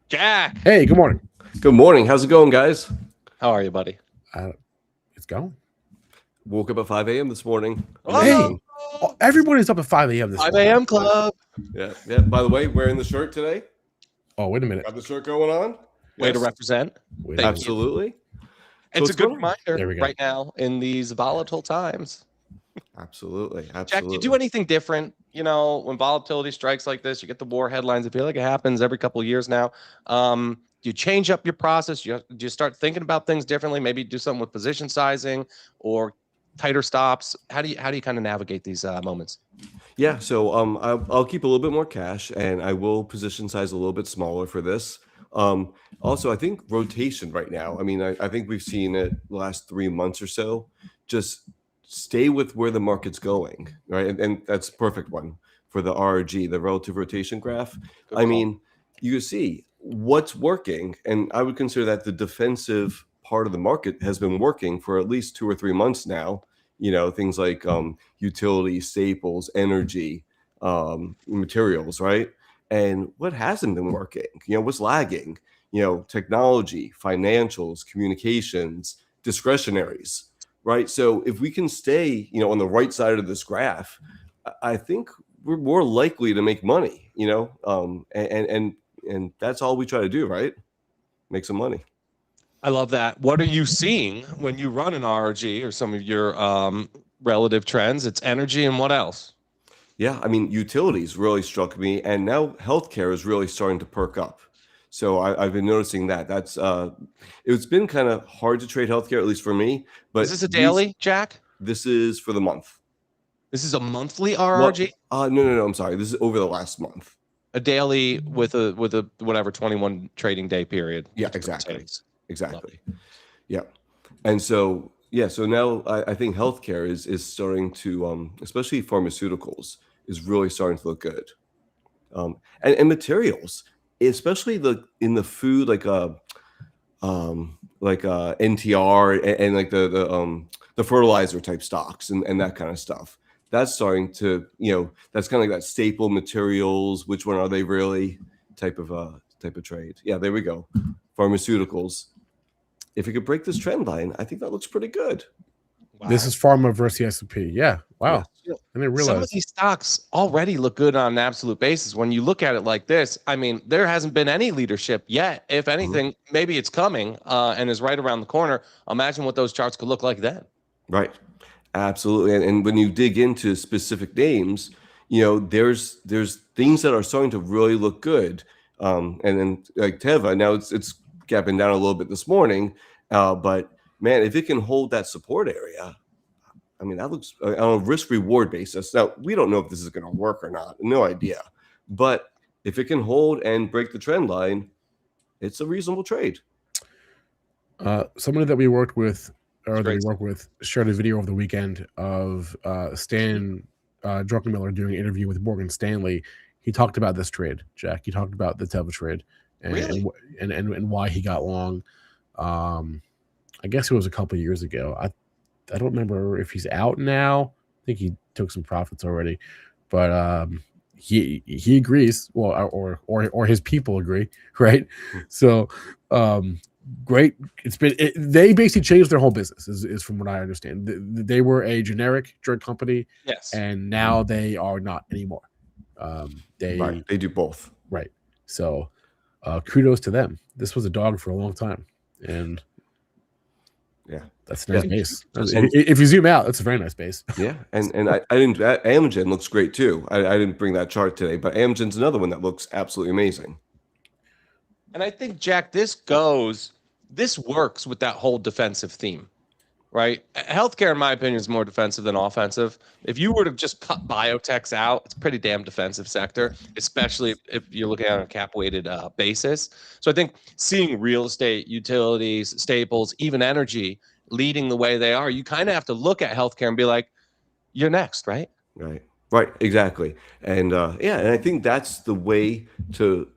[SPEAKER 2] Jack.
[SPEAKER 1] Hey, good morning.
[SPEAKER 8] Good morning. How's it going, guys?
[SPEAKER 2] How are you, buddy?
[SPEAKER 1] It's going.
[SPEAKER 8] Woke up at 5 a.m. this morning.
[SPEAKER 1] Hey, everybody's up at 5 a.m. this
[SPEAKER 2] 5
[SPEAKER 1] morning.
[SPEAKER 2] a.m. club.
[SPEAKER 8] Yeah. By the way, wearing the shirt today.
[SPEAKER 1] Oh, wait a minute.
[SPEAKER 8] Got the shirt going on.
[SPEAKER 2] Way to represent.
[SPEAKER 8] Absolutely.
[SPEAKER 2] It's a good
[SPEAKER 8] There
[SPEAKER 2] reminder
[SPEAKER 1] we go.
[SPEAKER 2] right now in these volatile times.
[SPEAKER 8] Absolutely.
[SPEAKER 2] Jack, do you do anything different? When volatility strikes like this, you get the war headlines. I feel like it happens every couple of years now. Do you change up your process? Do you start thinking about things differently? Maybe do something with position sizing or tighter stops. How do you kind of navigate these moments?
[SPEAKER 8] Yeah. So I'll keep a little bit more cash, and I will position size a little bit smaller for this. Also, I think rotation right now. I mean, I think we've seen it the last 3 months or so. Just stay with where the market's going, right? And that's a perfect one for the RRG, the relative rotation graph. I mean, you see what's working, and I would consider that the defensive part of the market has been working for at least 2 or 3 months now. Things like utility, staples, energy, materials, right? And what hasn't been working? What's lagging? Technology, financials, communications, discretionaries, right? So if we can stay, on the right side of this graph, I think we're more likely to make money, and that's all we try to do, right? Make some money.
[SPEAKER 2] I love that. What are you seeing when you run an RRG or some of your relative trends? It's energy and what else?
[SPEAKER 8] Yeah, I mean, utilities really struck me, and now healthcare is really starting to perk up. So I've been noticing that. That's it's been kind of hard to trade healthcare, at least for me. But
[SPEAKER 2] is this a daily, Jack?
[SPEAKER 8] This is for the month.
[SPEAKER 2] This is a monthly RRG?
[SPEAKER 8] No. I'm sorry. This is over the last month.
[SPEAKER 2] A daily with a whatever 21 trading day period.
[SPEAKER 8] Yeah, exactly. Yeah, and so. Yeah, so now I think healthcare is starting to, especially pharmaceuticals, is really starting to look good, and materials, especially in the food, like like NTR and like the fertilizer type stocks and that kind of stuff. That's starting to, that's kind of like that staple materials. Which one are they really? Type of trade. Yeah, there we go. Pharmaceuticals. If we could break this trend line, I think that looks pretty good.
[SPEAKER 1] Wow. This is pharma versus the S&P. Yeah. Wow.
[SPEAKER 2] Yeah.
[SPEAKER 1] I didn't realize
[SPEAKER 2] some of these stocks already look good on an absolute basis. When you look at it like this, I mean, there hasn't been any leadership yet. If anything, maybe it's coming and is right around the corner. Imagine what those charts could look like then.
[SPEAKER 8] Right. Absolutely. And when you dig into specific names, there's things that are starting to really look good. And then like Teva, now it's gapping down a little bit this morning, but man, if it can hold that support area, I mean, that looks on a risk reward basis. Now, we don't know if this is going to work or not. No idea. But if it can hold and break the trend line, it's a reasonable trade.
[SPEAKER 1] Somebody that we worked with, shared a video over the weekend of Stan Druckenmiller doing an interview with Morgan Stanley. He talked about this trade, Jack. He talked about the Teva trade and why he got long. I guess it was a couple of years ago. I don't remember if he's out now. I think he took some profits already, but he agrees. Well, or his people agree, right? So great. They basically changed their whole business, is from what I understand. They were a generic drug company,
[SPEAKER 2] yes,
[SPEAKER 1] and now they are not anymore.
[SPEAKER 8] They do both,
[SPEAKER 1] right? So kudos to them. This was a dog for a long time, and
[SPEAKER 8] yeah,
[SPEAKER 1] that's a nice base. If you zoom out, that's a very nice base.
[SPEAKER 8] Yeah, and I didn't. Amgen looks great too. I didn't bring that chart today, but Amgen's another one that looks absolutely amazing.
[SPEAKER 2] And I think, Jack, this works with that whole defensive theme, right? Healthcare, in my opinion, is more defensive than offensive. If you were to just cut biotechs out, it's a pretty damn defensive sector, especially if you're looking at a cap-weighted basis. So I think seeing real estate, utilities, staples, even energy leading the way they are, you kind of have to look at healthcare and be like, you're next, right?
[SPEAKER 8] Right, exactly. And and I think that's the way to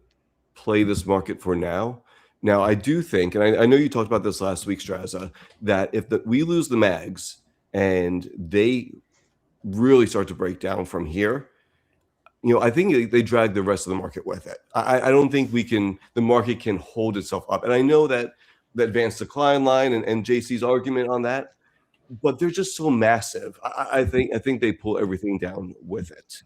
[SPEAKER 8] play this market for now. Now, I do think, and I know you talked about this last week, Strazza, that if we lose the mags and they really start to break down from here, I think they drag the rest of the market with it. I don't think the market can hold itself up. And I know that the advanced decline line and JC's argument on that, but they're just so massive. I think they pull everything down with it.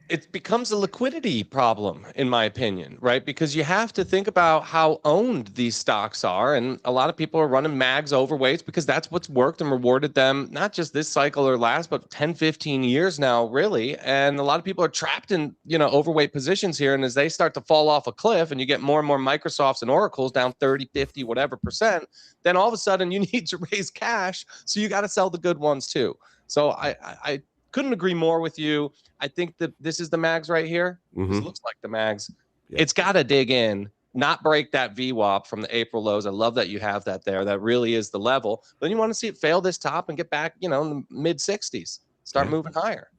[SPEAKER 2] It becomes a liquidity problem, in my opinion, right? Because you have to think about how owned these stocks are. And a lot of people are running mags overweights because that's what's worked and rewarded them, not just this cycle or last, but 10, 15 years now, really. And a lot of people are trapped in, overweight positions here. And as they start to fall off a cliff and you get more and more Microsofts and Oracles down 30, 50, whatever %, then all of a sudden you need to raise cash. So you got to sell the good ones too. So I couldn't agree more with you. I think that this is the mags right here. This looks like the mags. Yeah. It's got to dig in, not break that VWAP from the April lows. I love that you have that there. That really is the level. Then you want to see it fail this top and get back, in the mid 60s, start moving higher.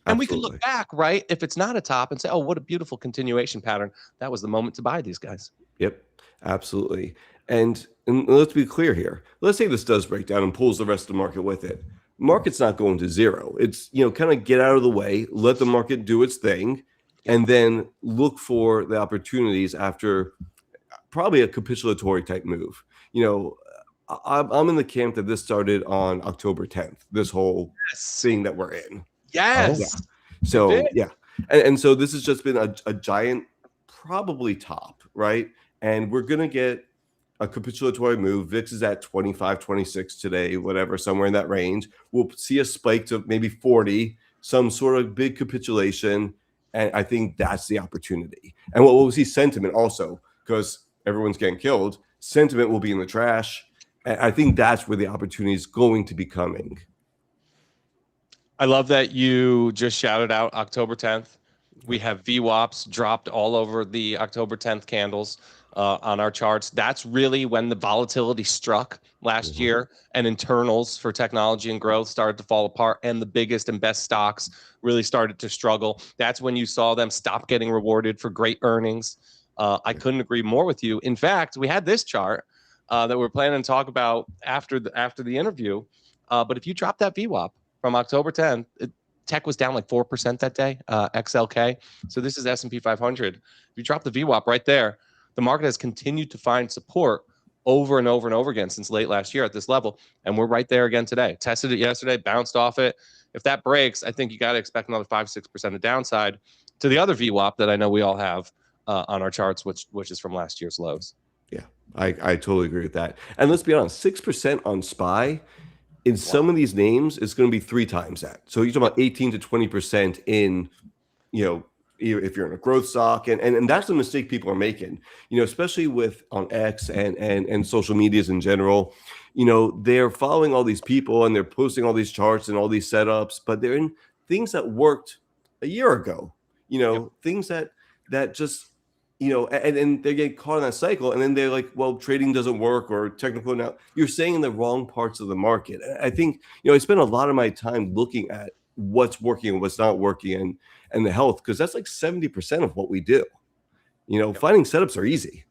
[SPEAKER 2] And we can look back, right? If it's not a top and say, oh, what a beautiful continuation pattern. That was the moment to buy these guys.
[SPEAKER 8] Yep, absolutely. And let's be clear here. Let's say this does break down and pulls the rest of the market with it. Market's not going to zero. It's, kind of get out of the way, let the market do its thing, and then look for the opportunities after probably a capitulatory type move. I'm in the camp that this started on October 10th, this whole thing that we're in.
[SPEAKER 2] Yes.
[SPEAKER 8] Yeah. So, yeah. And so this has just been a giant, probably top, right? And we're going to get a capitulatory move. VIX is at 25, 26 today, whatever, somewhere in that range. We'll see a spike to maybe 40, some sort of big capitulation. And I think that's the opportunity. And we'll see sentiment also, because everyone's getting killed. Sentiment will be in the trash. And I think that's where the opportunity is going to be coming.
[SPEAKER 2] I love that you just shouted out October 10th. We have VWAPs dropped all over the October 10th candles. On our charts. That's really when the volatility struck last year and internals for technology and growth started to fall apart and the biggest and best stocks really started to struggle. That's when you saw them stop getting rewarded for great earnings. I couldn't agree more with you. In fact, we had this chart that we're planning to talk about after the interview. But if you drop that VWAP from October 10th, tech was down like 4% that day, XLK. So this is S&P 500. If you drop the VWAP right there, the market has continued to find support over and over and over again since late last year at this level. And we're right there again today. Tested it yesterday, bounced off it. If that breaks, I think you got to expect another 5-6% of downside to the other VWAP that I know we all have on our charts, which is from last year's lows.
[SPEAKER 8] Yeah, I totally agree with that. And let's be honest, 6% on SPY in some of these names, it's going to be 3 times that. So you're talking about 18 to 20% in, if you're in a growth stock, and that's the mistake people are making, especially with on X and social medias in general. They're following all these people and they're posting all these charts and all these setups, but they're in things that worked a year ago, things that just, and they get caught in that cycle, and then they're like, well, trading doesn't work or technical. Now you're saying in the wrong parts of the market. I think, I spend a lot of my time looking at what's working and what's not working and the health, because that's like 70% of what we do. Finding setups are easy.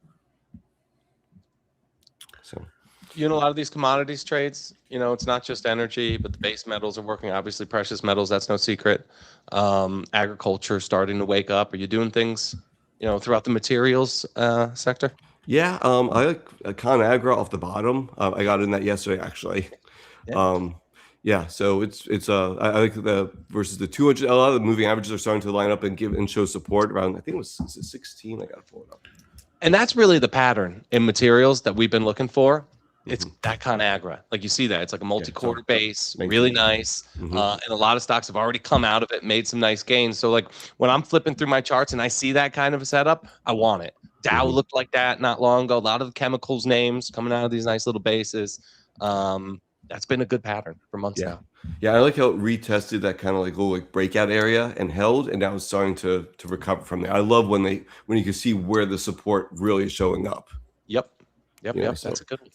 [SPEAKER 8] So,
[SPEAKER 2] a lot of these commodities trades, it's not just energy, but the base metals are working. Obviously, precious metals, that's no secret. Agriculture starting to wake up. Are you doing things, throughout the materials sector?
[SPEAKER 8] Yeah, I like ConAgra off the bottom. I got in that yesterday, actually. Yeah. So it's I like the versus the 200. A lot of the moving averages are starting to line up and show support around. I think it was 16. I got to pull it up.
[SPEAKER 2] And that's really the pattern in materials that we've been looking for. It's that ConAgra. Like you see that. It's like a multi-quarter base, really nice. And a lot of stocks have already come out of it, made some nice gains. So like when I'm flipping through my charts and I see that kind of a setup, I want it. Dow looked like that not long ago. A lot of the chemicals names coming out of these nice little bases. That's been a good pattern for months now.
[SPEAKER 8] Yeah, I like how it retested that kind of like breakout area and held, and now it's starting to recover from there. I love when you can see where the support really is showing up.
[SPEAKER 2] Yep.
[SPEAKER 8] So,
[SPEAKER 2] that's a good one.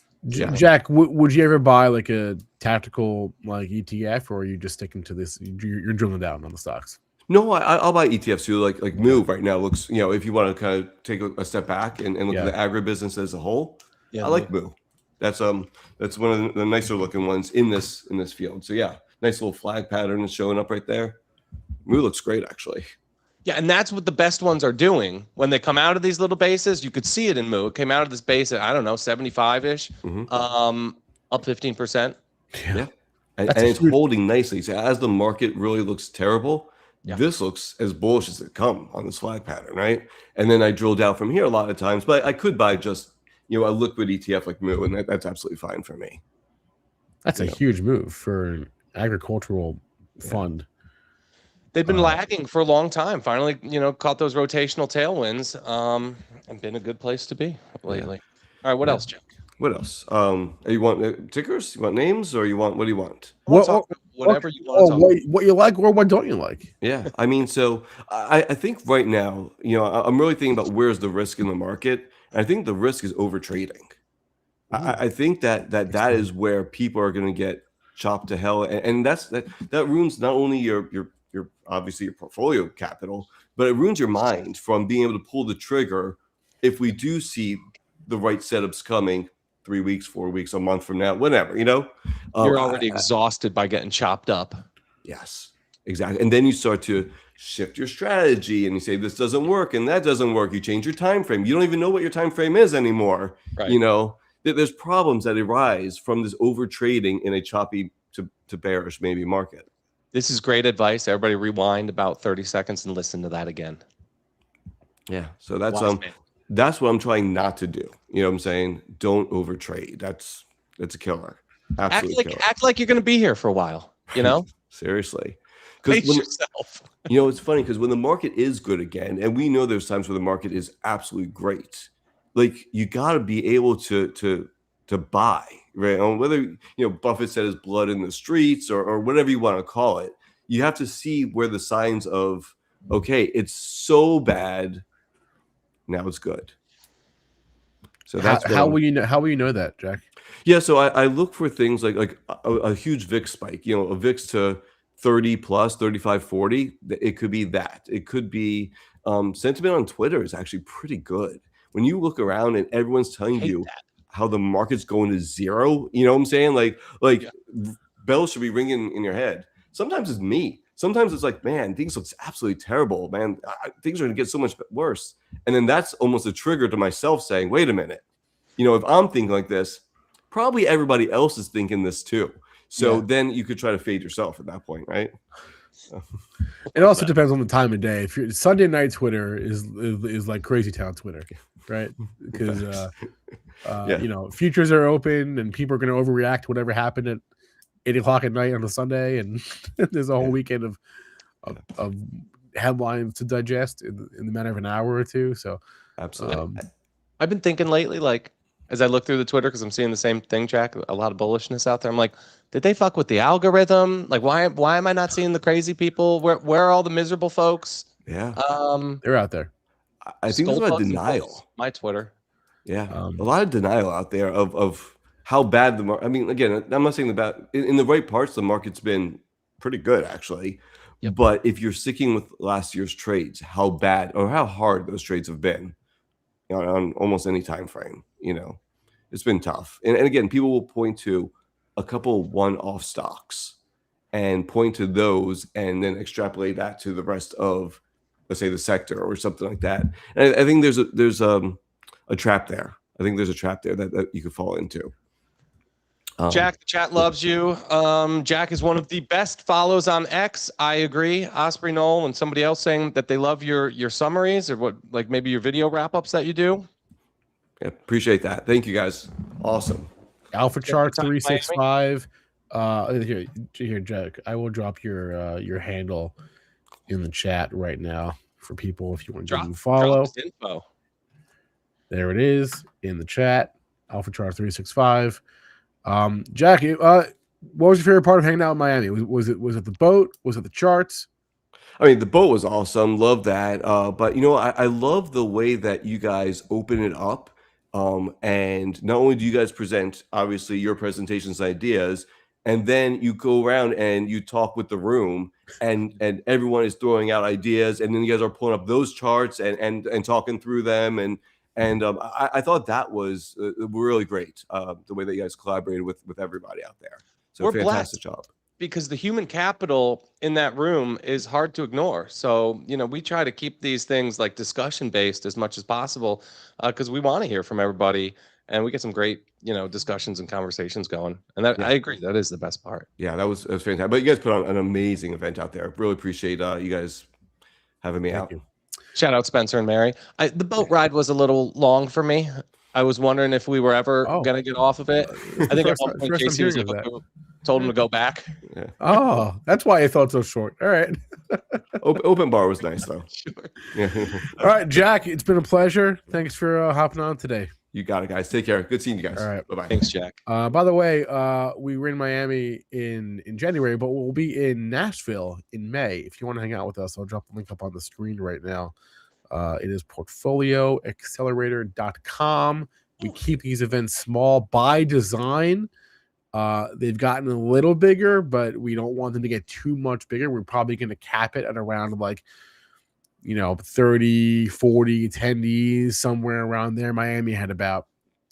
[SPEAKER 1] Jack, would you ever buy like a tactical like ETF, or are you just sticking to this? You're drilling down on the stocks.
[SPEAKER 8] No, I'll buy ETFs too. Like Move right now looks, if you want to kind of take a step back and look at the agribusiness as a whole, I like Move. That's one of the nicer looking ones in this field. So yeah, nice little flag pattern is showing up right there. Move looks great actually.
[SPEAKER 2] Yeah, and that's what the best ones are doing. When they come out of these little bases, you could see it in Moo. It came out of this base at, 75-ish, up 15%.
[SPEAKER 8] Yeah. And it's holding nicely. So as the market really looks terrible, this looks as bullish as it come on this flag pattern, right? And then I drill down from here a lot of times, but I could buy just, a liquid ETF like Moo, and that's absolutely fine for me.
[SPEAKER 1] That's a huge move for an agricultural fund.
[SPEAKER 2] They've been lagging for a long time. Finally, caught those rotational tailwinds, and been a good place to be lately. All right, what else, Jack?
[SPEAKER 8] What else? You want tickers? You want names, or what do you want?
[SPEAKER 2] Whatever you want.
[SPEAKER 1] What you like or what don't you like?
[SPEAKER 8] Yeah, I mean, so I think right now, I'm really thinking about where's the risk in the market. And I think the risk is over trading. I think that is where people are going to get chopped to hell, and that ruins not only your obviously your portfolio capital, but it ruins your mind from being able to pull the trigger if we do see the right setups coming 3 weeks, 4 weeks, a month from now, whatever, You're
[SPEAKER 2] already exhausted by getting chopped up.
[SPEAKER 8] Yes, exactly. And then you start to shift your strategy and you say, this doesn't work and that doesn't work. You change your time frame. You don't even know what your time frame is anymore. Right. There's problems that arise from this over trading in a choppy to bearish maybe market.
[SPEAKER 2] This is great advice. Everybody rewind about 30 seconds and listen to that again.
[SPEAKER 8] Yeah. So that's what I'm trying not to do. You know what I'm saying? Don't overtrade. That's a killer. Absolutely.
[SPEAKER 2] Act like you're going to be here for a while,
[SPEAKER 8] Seriously.
[SPEAKER 2] Pace yourself.
[SPEAKER 8] It's funny because when the market is good again, and we know there's times where the market is absolutely great, like you got to be able to buy, right? On whether, Buffett said his blood in the streets or whatever you want to call it, you have to see where the signs of, okay, it's so bad, now it's good. So that's
[SPEAKER 1] how will you know that, Jack?
[SPEAKER 8] Yeah, so I look for things like a huge VIX spike, a VIX to 30 plus, 35, 40, it could be that. It could be sentiment on Twitter is actually pretty good. When you look around and everyone's telling you how the market's going to zero, you know what I'm saying? Like bells should be ringing in your head. Sometimes it's me. Sometimes it's like, man, things look absolutely terrible, man. Things are going to get so much worse. And then that's almost a trigger to myself saying, wait a minute. You know, if I'm thinking like this, probably everybody else is thinking this too. So then you could try to fade yourself at that point, right?
[SPEAKER 1] It also depends on the time of day. If you're Sunday night, Twitter is like crazy town Twitter, right? Because you know, futures are open and people are going to overreact to whatever happened at 8 o'clock at night on a Sunday, and there's a whole weekend of headlines to digest in the matter of an hour or two. So
[SPEAKER 8] absolutely,
[SPEAKER 2] I've been thinking lately, like as I look through the Twitter, because I'm seeing the same thing, Jack. A lot of bullishness out there. I'm like, did they fuck with the algorithm? Like, why am I not seeing the crazy people? Where are all the miserable folks?
[SPEAKER 8] Yeah,
[SPEAKER 1] they're out there.
[SPEAKER 8] I think it's about denial.
[SPEAKER 2] My Twitter.
[SPEAKER 8] Yeah, a lot of denial out there of how bad the market. I mean, again, I'm not saying about in the right parts, the market's been pretty good actually. Yep. But if you're sticking with last year's trades, how bad or how hard those trades have been, you know, on almost any time frame, you know, it's been tough. And again, people will point to a couple one-off stocks and point to those and then extrapolate that to the rest of, let's say, the sector or something like that. And I think there's a trap there. I think there's a trap there that you could fall into.
[SPEAKER 2] Jack, the chat loves you. Jack is one of the best follows on X. I agree. Osprey Knoll and somebody else saying that they love your summaries or what, like maybe your video wrap-ups that you do.
[SPEAKER 8] Yeah, appreciate that. Thank you guys. Awesome.
[SPEAKER 1] Alpha Chart 365. Here, Jack. I will drop your handle in the chat right now for people if you want to give them a follow.
[SPEAKER 2] Info.
[SPEAKER 1] There it is in the chat. Alpha Chart 365. Jackie, what was your favorite part of hanging out in Miami? Was it the boat? Was it the charts?
[SPEAKER 8] I mean, the boat was awesome. Love that. But you know, I love the way that you guys open it up. And not only do you guys present, obviously, your presentations and ideas, and then you go around and you talk with the room, and everyone is throwing out ideas, and then you guys are pulling up those charts and talking through them, and I thought that was really great, the way that you guys collaborated with everybody out there. So
[SPEAKER 2] we're
[SPEAKER 8] fantastic
[SPEAKER 2] blessed
[SPEAKER 8] job.
[SPEAKER 2] because the human capital in that room is hard to ignore. So, you know, we try to keep these things like discussion based as much as possible because we want to hear from everybody and we get some great, you know, discussions and conversations going. And that I agree, that is the best part.
[SPEAKER 8] Yeah, that was fantastic. But you guys put on an amazing event out there. Really appreciate you guys having me out.
[SPEAKER 2] Shout out Spencer and Mary. The boat ride was a little long for me. I was wondering if we were ever going to get off of it. I think at one point Casey was told him to go back.
[SPEAKER 8] Yeah.
[SPEAKER 1] Oh, that's why I thought so short. All right.
[SPEAKER 8] Open bar was nice though.
[SPEAKER 2] Sure.
[SPEAKER 8] Yeah.
[SPEAKER 1] All right, Jack, it's been a pleasure. Thanks for hopping on today.
[SPEAKER 8] You got it, guys. Take care. Good seeing you guys.
[SPEAKER 1] All right.
[SPEAKER 8] Bye-bye.
[SPEAKER 2] Thanks, Jack.
[SPEAKER 1] By the way, we were in Miami in January, but we'll be in Nashville in May. If you want to hang out with us, I'll drop the link up on the screen right now. It is portfolioaccelerator.com. We keep these events small by design. They've gotten a little bigger, but we don't want them to get too much bigger. We're probably going to cap it at around 30, 40 attendees, somewhere around there. Miami had about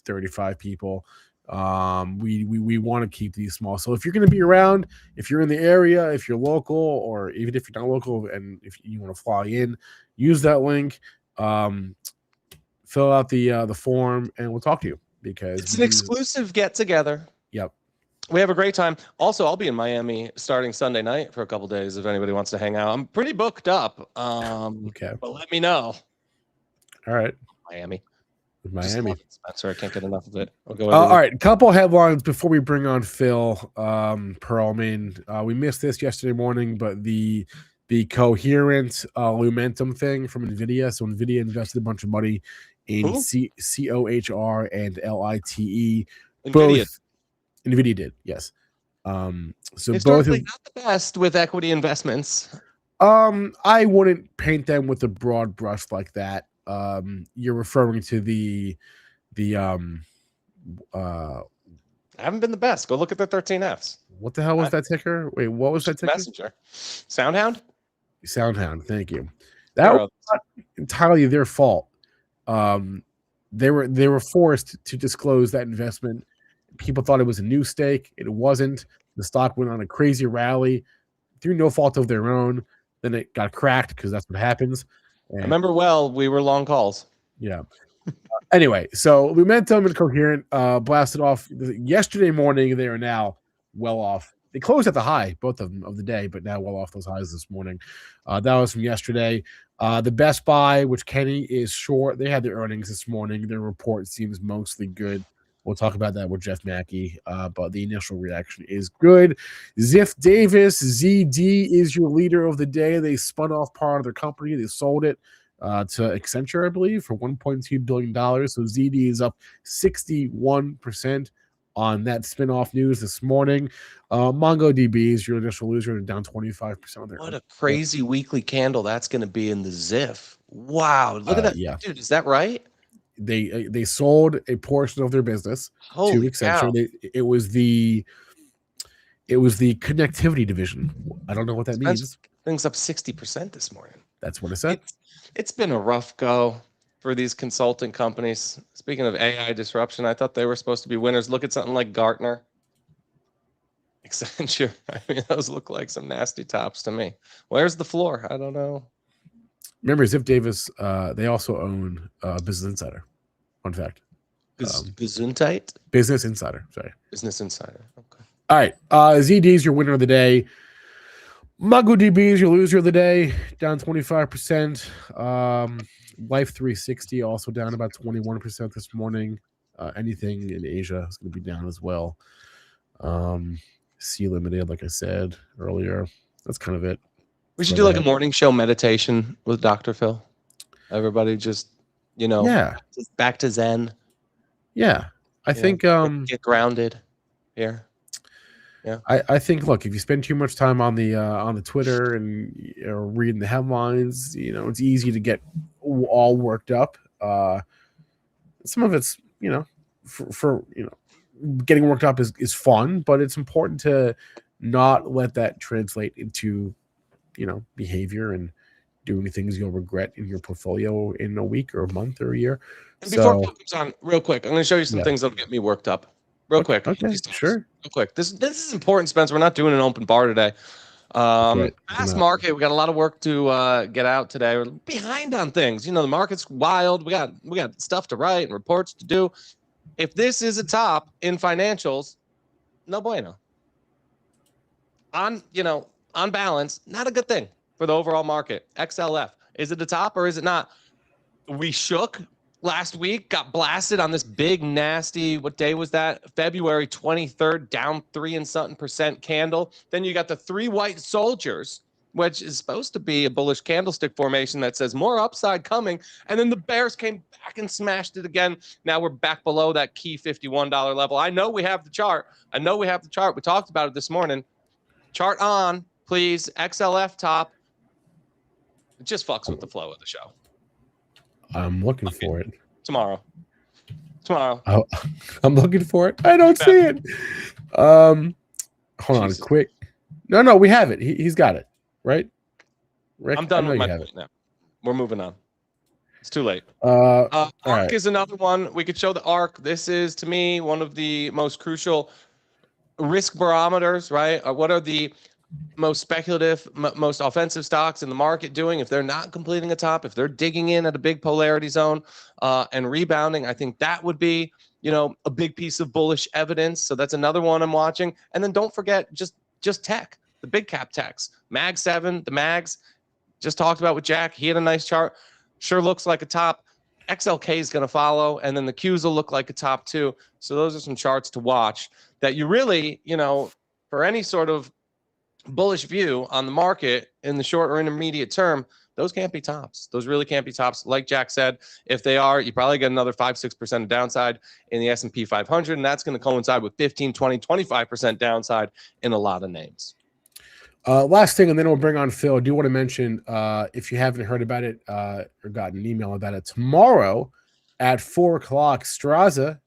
[SPEAKER 1] 35 people. We want to keep these small. So if you're going to be around, if you're in the area, if you're local, or even if you're not local, and if you want to fly in, use that link, fill out the form, and we'll talk to you because
[SPEAKER 2] it's an exclusive get together.
[SPEAKER 1] Yep.
[SPEAKER 2] We have a great time. Also, I'll be in Miami starting Sunday night for a couple days if anybody wants to hang out. I'm pretty booked up.
[SPEAKER 1] Okay.
[SPEAKER 2] But let me know.
[SPEAKER 1] All right.
[SPEAKER 2] Miami.
[SPEAKER 1] Spencer,
[SPEAKER 2] I can't get enough of it.
[SPEAKER 1] All right. A couple headlines before we bring on Phil Perlman. We missed this yesterday morning, but the coherent Lumentum thing from NVIDIA. So NVIDIA invested a bunch of money in COHR and LITE. Both NVIDIA did, yes. So both
[SPEAKER 2] not the best with equity investments.
[SPEAKER 1] I wouldn't paint them with a broad brush like that. You're referring to the
[SPEAKER 2] haven't been the best. Go look at the 13Fs.
[SPEAKER 1] What the hell was that ticker? Wait, what was that ticker?
[SPEAKER 2] Messenger. Soundhound?
[SPEAKER 1] Soundhound. Thank you. That
[SPEAKER 2] There
[SPEAKER 1] was not entirely their fault. They were forced to disclose that investment. People thought it was a new stake. It wasn't. The stock went on a crazy rally through no fault of their own. Then it got cracked because that's what happens.
[SPEAKER 2] I remember well, we were long calls.
[SPEAKER 1] Yeah. Anyway, so Lumentum and Coherent blasted off yesterday morning. They are now well off. They closed at the high, both of them of the day, but now well off those highs this morning. That was from yesterday. The Best Buy, which Kenny is short, they had their earnings this morning. Their report seems mostly good. We'll talk about that with Jeff Mackey, but the initial reaction is good. Ziff Davis, ZD is your leader of the day. They spun off part of their company. They sold it to Accenture, I believe, for $1.2 billion. So ZD is up 61% on that spin-off news this morning. MongoDB is your initial loser. They're down 25% on their.
[SPEAKER 2] What a crazy weekly candle that's going to be in the Ziff. Wow. Look at that.
[SPEAKER 1] Yeah.
[SPEAKER 2] Dude, is that right?
[SPEAKER 1] They sold a portion of their business to Accenture. It was the connectivity division. I don't know what that means.
[SPEAKER 2] Things up 60% this morning.
[SPEAKER 1] That's what it said.
[SPEAKER 2] It's been a rough go for these consulting companies. Speaking of AI disruption, I thought they were supposed to be winners. Look at something like Gartner, Accenture. I mean, those look like some nasty tops to me. Where's the floor? I don't know.
[SPEAKER 1] Remember, Ziff Davis, they also own Business Insider. Fun fact.
[SPEAKER 2] Gesundheit?
[SPEAKER 1] Business Insider. Sorry.
[SPEAKER 2] Business Insider. Okay.
[SPEAKER 1] All right. ZD is your winner of the day. MongoDB is your loser of the day, down 25%. Life 360 also down about 21% this morning. Anything in Asia is going to be down as well. C Limited, like I said earlier. That's kind of it.
[SPEAKER 2] We should do like a morning show meditation with Dr. Phil. Everybody just, just back to Zen.
[SPEAKER 1] Yeah. I think
[SPEAKER 2] get grounded here. Yeah.
[SPEAKER 1] I think look, if you spend too much time on the Twitter and reading the headlines, it's easy to get all worked up. Some of it's, for getting worked up is fun, but it's important to not let that translate into behavior and doing things you'll regret in your portfolio in a week or a month or a year.
[SPEAKER 2] And before Phil comes on, real quick, I'm going to show you some things that'll get me worked up. Real quick.
[SPEAKER 1] Okay, sure.
[SPEAKER 2] Real quick. This is important, Spencer. We're not doing an open bar today. Fast market. We got a lot of work to get out today. We're behind on things. The market's wild. We got stuff to write and reports to do. If this is a top in financials, no bueno. On balance, not a good thing for the overall market. XLF. Is it the top or is it not? We shook last week, got blasted on this big, nasty, what day was that? February 23rd, down 3 and something percent candle. Then you got the 3 white soldiers, which is supposed to be a bullish candlestick formation that says more upside coming. And then the bears came back and smashed it again. Now we're back below that key $51 level. I know we have the chart. We talked about it this morning. Chart on, please. XLF top. It just fucks with the flow of the show.
[SPEAKER 1] I'm looking for it.
[SPEAKER 2] Tomorrow.
[SPEAKER 1] Oh, I'm looking for it. I don't see it. Hold on, quick. No, we have it. He's got it, right? Rick,
[SPEAKER 2] I'm done with my point now. We're moving on. It's too late.
[SPEAKER 1] ARC
[SPEAKER 2] is another one. We could show the ARC. This is, to me, one of the most crucial risk barometers, right? What are the most speculative, most offensive stocks in the market doing? If they're not completing a top, if they're digging in at a big polarity zone and rebounding, I think that would be, a big piece of bullish evidence. So that's another one I'm watching. And then don't forget just tech, the big cap techs, Mag 7, the Mags, just talked about with Jack. He had a nice chart. Sure looks like a top. XLK is going to follow, and then the Qs will look like a top too. So those are some charts to watch that you really, for any sort of bullish view on the market in the short or intermediate term, those can't be tops. Those really can't be tops. Like Jack said, if they are, you probably get another 5-6% of downside in the S&P 500, and that's going to coincide with 15, 20, 25% downside in a lot of names.
[SPEAKER 1] Last thing, and then we'll bring on Phil. I do want to mention, if you haven't heard about it or gotten an email about it, tomorrow at 4:00, Strazza,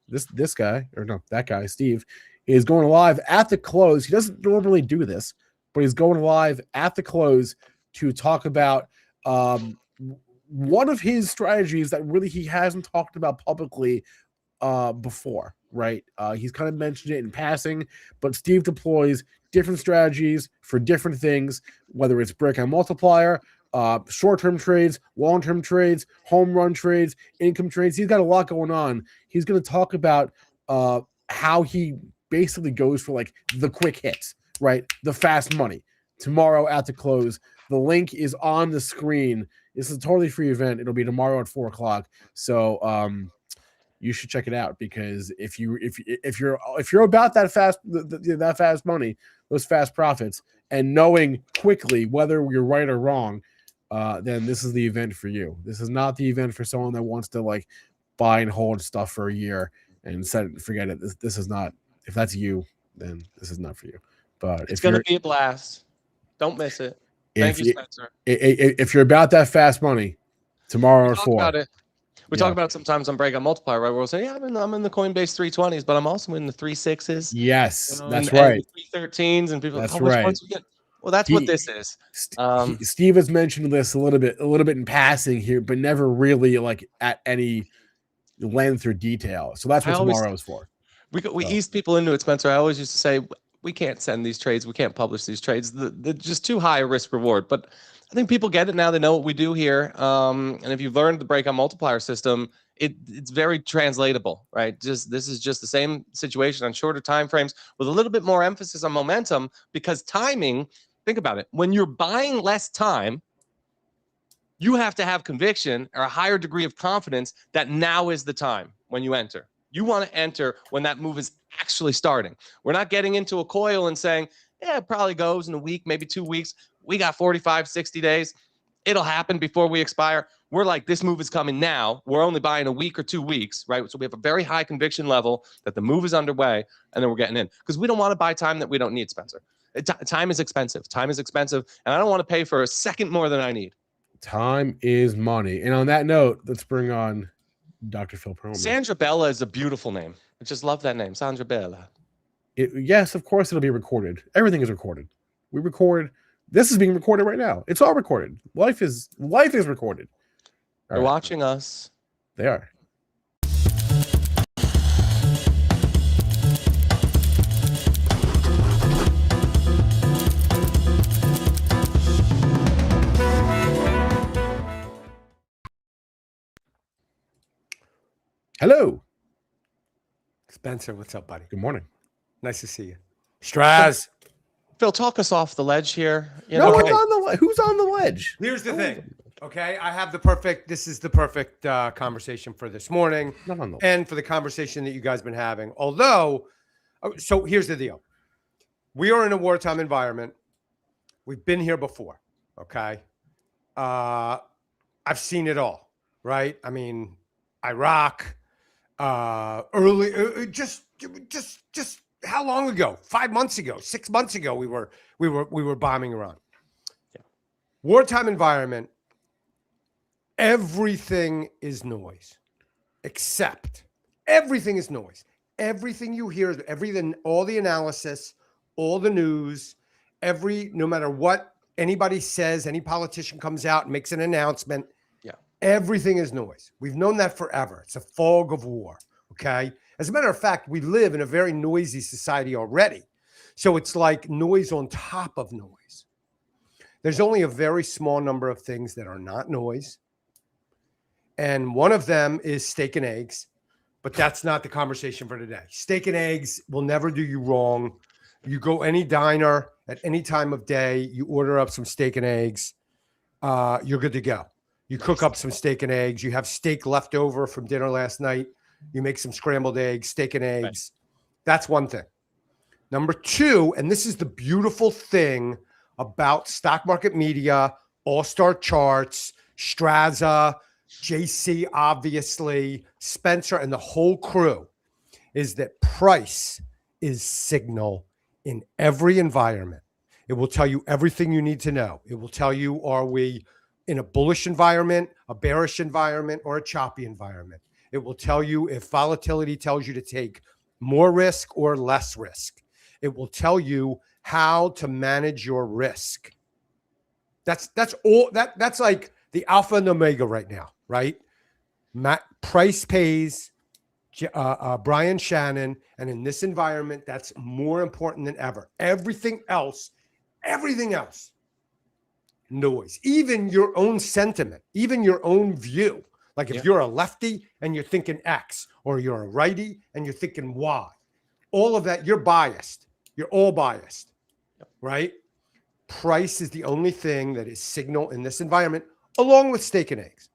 [SPEAKER 1] that guy, Steve, He is going live at the close. He doesn't normally do this, but he's going live at the close to talk about one of his strategies that really he hasn't talked about publicly before, right? He's kind of mentioned it in passing, but Steve deploys different strategies for different things, whether it's breakout multiplier, short-term trades, long-term trades, home run trades, income trades. He's got a lot going on. He's going to talk about how he basically goes for like the quick hits, right? The fast money tomorrow at the close. The link is on the screen. This is a totally free event. It'll be tomorrow at 4:00. So you should check it out, because if you're about that fast that fast money, those fast profits, and knowing quickly whether you're right or wrong, then this is the event for you. This is not the event for someone that wants to like buy and hold stuff for a year and set it and forget it. This is not. If that's you, then this is not for you. But
[SPEAKER 2] it's going to be a blast. Don't miss it. Thank you, Spencer.
[SPEAKER 1] If you're about that fast money, tomorrow at 4.
[SPEAKER 2] We talk about it sometimes on Breakout Multiplier, right? We'll say, yeah, I'm in the Coinbase 320s, but I'm also in the 36s.
[SPEAKER 1] Yes, that's right.
[SPEAKER 2] And 313s, and people.
[SPEAKER 1] That's
[SPEAKER 2] which
[SPEAKER 1] right.
[SPEAKER 2] ones we get? Well, that's what this is.
[SPEAKER 1] Steve has mentioned this a little bit in passing here, but never really like at any length or detail. So that's what tomorrow is for.
[SPEAKER 2] We eased people into it, Spencer. I always used to say, we can't send these trades. We can't publish these trades. They're just too high a risk reward. But I think people get it now. They know what we do here. And if you've learned the breakout multiplier system, it's very translatable, right? This is just the same situation on shorter time frames with a little bit more emphasis on momentum, because timing, think about it. When you're buying less time, you have to have conviction or a higher degree of confidence that now is the time when you enter. You want to enter when that move is actually starting. We're not getting into a coil and saying, yeah, it probably goes in a week, maybe 2 weeks. We got 45, 60 days. It'll happen before we expire. We're like, this move is coming now. We're only buying a week or 2 weeks, right? So we have a very high conviction level that the move is underway, and then we're getting in, because we don't want to buy time that we don't need, Spencer. Time is expensive. Time is expensive, and I don't want to pay for a second more than I need.
[SPEAKER 1] Time is money. And on that note, let's bring on Dr. Phil Perlman.
[SPEAKER 2] Sandra Bella is a beautiful name. I just love that name, Sandra Bella.
[SPEAKER 1] Yes, of course it'll be recorded. Everything is recorded. We record. This is being recorded right now. It's all recorded. Life is recorded.
[SPEAKER 2] They're watching us.
[SPEAKER 1] They are. Hello.
[SPEAKER 9] Spencer, what's up, buddy?
[SPEAKER 1] Good morning.
[SPEAKER 9] Nice to see you. Straz.
[SPEAKER 2] Phil, talk us off the ledge here.
[SPEAKER 1] Who's on the ledge?
[SPEAKER 9] Here's the thing. Okay, I have this is the perfect conversation for this morning and for the conversation that you guys have been having. Although, so here's the deal. We are in a wartime environment. We've been here before, okay? I've seen it all, right? I mean, Iraq, just how long ago? 5 months ago, 6 months ago, we were bombing Iran. Yeah. Wartime environment. Everything is noise, except everything is noise. Everything you hear, everything, all the analysis, all the news, no matter what anybody says, any politician comes out and makes an announcement. Yeah, everything is noise. We've known that forever. It's a fog of war. Okay. As a matter of fact, we live in a very noisy society already. So it's like noise on top of noise. There's only a very small number of things that are not noise. And one of them is steak and eggs, but that's not the conversation for today. Steak and eggs will never do you wrong. You go any diner at any time of day, you order up some steak and eggs, you're good to go. You cook up some steak and eggs. You have steak left over from dinner last night. You make some scrambled eggs, steak and eggs. Right. That's one thing. Number two, and this is the beautiful thing about stock market media, all-star charts, Strazza, JC, obviously, Spencer, and the whole crew, is that price is signal in every environment. It will tell you everything you need to know. It will tell you, are we in a bullish environment, a bearish environment, or a choppy environment? It will tell you if volatility tells you to take more risk or less risk. It will tell you how to manage your risk. That's all. That's like the alpha and omega right now, right? Price pays. Brian Shannon, and in this environment, that's more important than ever. Everything else, noise. Even your own sentiment, even your own view. Like if you're a lefty and you're thinking X, or you're a righty and you're thinking Y, all of that, you're biased. You're all biased, right? Price is the only thing that is signal in this environment, along with steak and eggs.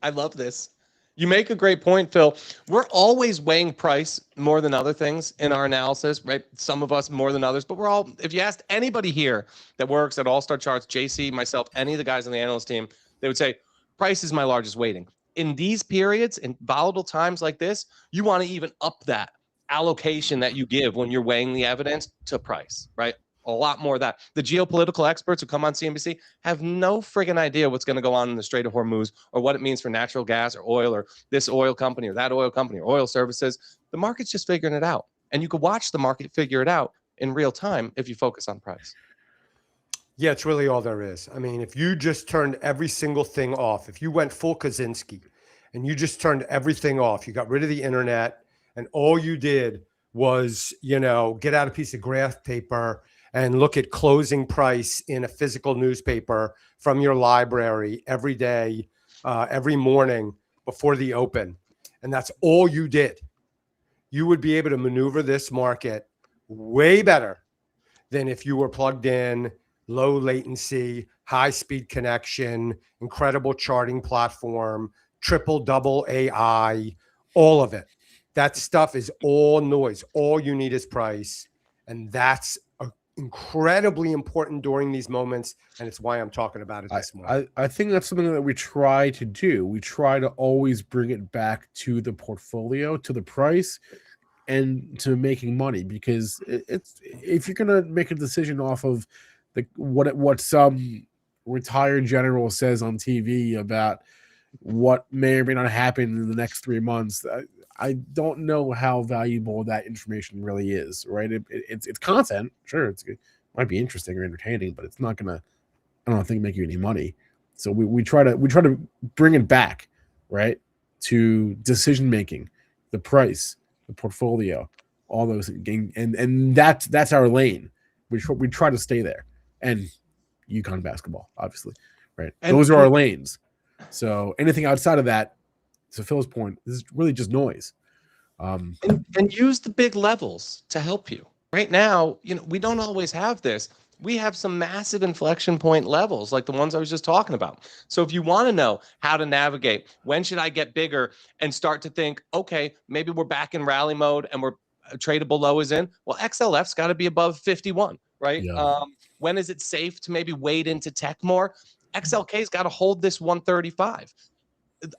[SPEAKER 2] I love this. You make a great point, Phil. We're always weighing price more than other things in our analysis, right? Some of us more than others, but we're all, if you asked anybody here that works at All Star Charts, JC, myself, any of the guys on the analyst team, they would say, price is my largest weighting. In these periods, in volatile times like this, you want to even up that allocation that you give when you're weighing the evidence to price, right? A lot more of that. The geopolitical experts who come on CNBC have no friggin' idea what's going to go on in the Strait of Hormuz or what it means for natural gas or oil or this oil company or that oil company or oil services. The market's just figuring it out. And you could watch the market figure it out in real time if you focus on price.
[SPEAKER 9] Yeah, it's really all there is. I mean, if you just turned every single thing off, if you went full Kaczynski and you just turned everything off, you got rid of the internet, and all you did was, get out a piece of graph paper and look at closing price in a physical newspaper from your library every day, every morning before the open. And that's all you did. You would be able to maneuver this market way better than if you were plugged in, low latency, high speed connection, incredible charting platform, double AI, all of it. That stuff is all noise. All you need is price. And that's incredibly important during these moments, and it's why I'm talking about it this morning.
[SPEAKER 1] I think that's something that we try to do. We try to always bring it back to the portfolio, to the price, and to making money, because it's if you're gonna make a decision off of what some retired general says on TV about what may or may not happen in the next 3 months, I don't know how valuable that information really is, right? It's content, sure, it might be interesting or entertaining, but it's not gonna, I don't think, make you any money. So we try to bring it back, right, to decision making, the price, the portfolio, all those things, and that's our lane. We try to stay there, and UConn basketball, obviously, right? And those are our lanes. So anything outside of that, to Phil's point, this is really just noise.
[SPEAKER 2] And use the big levels to help you. Right now, we don't always have this. We have some massive inflection point levels like the ones I was just talking about. So if you want to know how to navigate, when should I get bigger and start to think, okay, maybe we're back in rally mode and we're tradable low is in. Well, XLF's got to be above 51, right?
[SPEAKER 1] Yeah.
[SPEAKER 2] When is it safe to maybe wade into tech more? XLK's got to hold this 135.